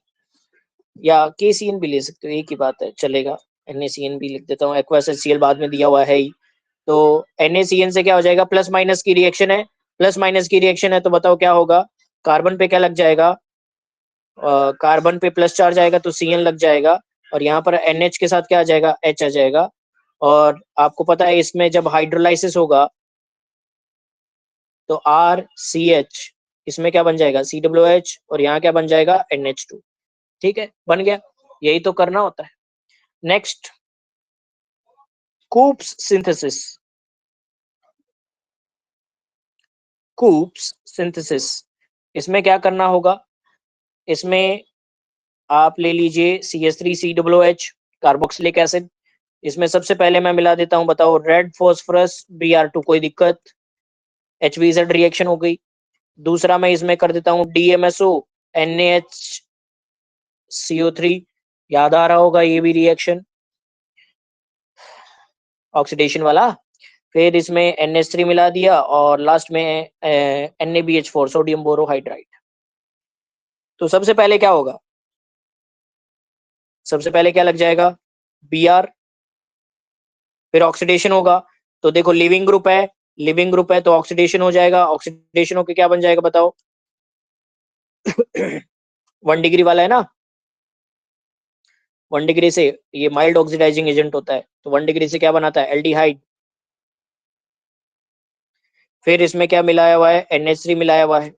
या KCN भी ले सकते हो, एक ही बात है चलेगा। NaCN भी लिख देता हूँ, एक्वस HCl बाद में दिया हुआ है ही। तो NaCN से क्या हो जाएगा प्लस माइनस की रिएक्शन है, प्लस माइनस की रिएक्शन है तो बताओ क्या होगा कार्बन पे क्या लग जाएगा कार्बन पे प्लस चार्ज आएगा तो Cn लग जाएगा और यहाँ पर NH के साथ क्या आ जाएगा H आ जाएगा। और आपको पता है इसमें जब हाइड्रोलाइसिस होगा तो RCH इसमें क्या बन जाएगा COOH और यहाँ क्या बन जाएगा NH2, ठीक है बन गया। यही तो करना होता है। Next Knoop's synthesis. Knoop's synthesis इसमें क्या करना होगा, इसमें आप ले लीजिए CH3COOH कार्बोक्सिलिक एसिड। इसमें सबसे पहले मैं मिला देता हूं, बताओ रेड फॉस्फोरस Br2, कोई दिक्कत HVZ रिएक्शन हो गई। दूसरा मैं इसमें कर देता हूं DMSO NaHCO3, याद आ रहा होगा ये भी रिएक्शन ऑक्सीडेशन वाला। फिर इसमें NH3 मिला दिया और लास्ट में NaBH4 सोडियम बोरोहाइड्राइड। तो सबसे पहले क्या होगा सबसे पहले क्या लग जाएगा Br, फिर ऑक्सीडेशन होगा तो देखो लिविंग ग्रुप है, लिविंग ग्रुप है तो ऑक्सीडेशन हो जाएगा, ऑक्सीडेशन होके क्या बन जाएगा बताओ 1 डिग्री वाला है ना, 1 डिग्री से ये माइल्ड ऑक्सीडाइजिंग एजेंट होता है, तो 1 डिग्री से क्या बनाता है एल्डिहाइड। फिर इसमें क्या मिलाया हुआ है NH3 मिलाया हुआ है,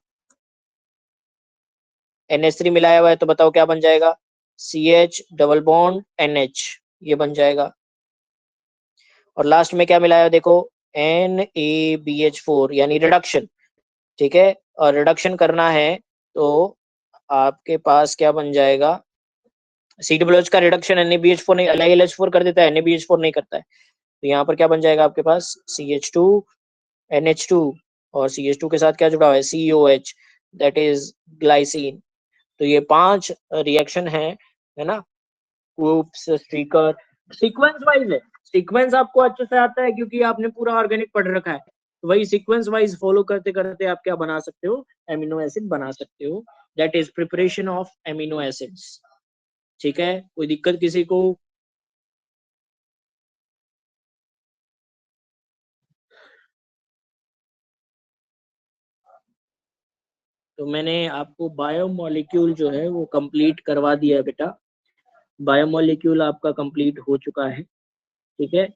NH3 मिलाया हुआ है तो बताओ क्या बन जाएगा CH डबल बॉन्ड NH, ये बन जाएगा। और लास्ट में क्या मिलाया देखो NaBH4 यानी रिडक्शन, ठीक है। और रिडक्शन करना है तो आपके पास क्या बन जाएगा COOH का रिडक्शन NaBH4 नहीं, LiLH4 कर देता है, NaBH4 नहीं करता है। तो यहाँ पर क्या बन जाएगा आपके पास CH2 NH2 और CH2 के साथ क्या जुड़ा हुआ है COH दैट इज ग्लाइसिन। तो ये 5 रिएक्शन है ना, ग्रुप्स स्टिकर सीक्वेंस वाइज है, सीक्वेंस आपको अच्छे से आता है क्योंकि आपने पूरा ऑर्गेनिक पढ़ रखा है, तो वही सीक्वेंस वाइज फॉलो करते करते आप क्या बना सकते हो एमिनो एसिड बना सकते हो, that is preparation of amino acids. ठीक है, कोई दिक्कत किसी को? तो मैंने आपको बायोमोलिक्यूल जो है वो कंप्लीट करवा दिया है बेटा, बायोमोलिक्यूल आपका कंप्लीट हो चुका है, ठीक है।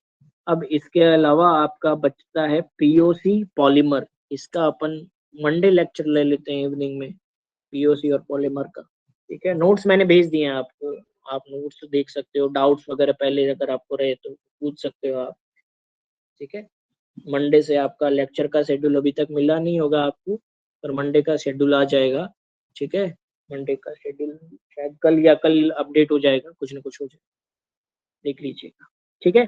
अब इसके अलावा आपका बचता है पीओसी पॉलीमर, इसका अपन मंडे लेक्चर ले लेते हैं इवनिंग में, पीओसी और पॉलीमर का, ठीक है। नोट्स मैंने भेज दिए हैं आपको, आप नोट्स देख सकते हो, डाउट्स वगैरह पहले अगर आपको रहे तो पूछ सकते हो आप, ठीक है। मंडे से आपका लेक्चर का शेड्यूल अभी तक मिला नहीं होगा आपको, पर मंडे का शेड्यूल आ जाएगा, ठीक है। मंडे का शेड्यूल शायद कल या कल अपडेट हो जाएगा, कुछ ना कुछ हो जाएगा, देख लीजिएगा, ठीक है।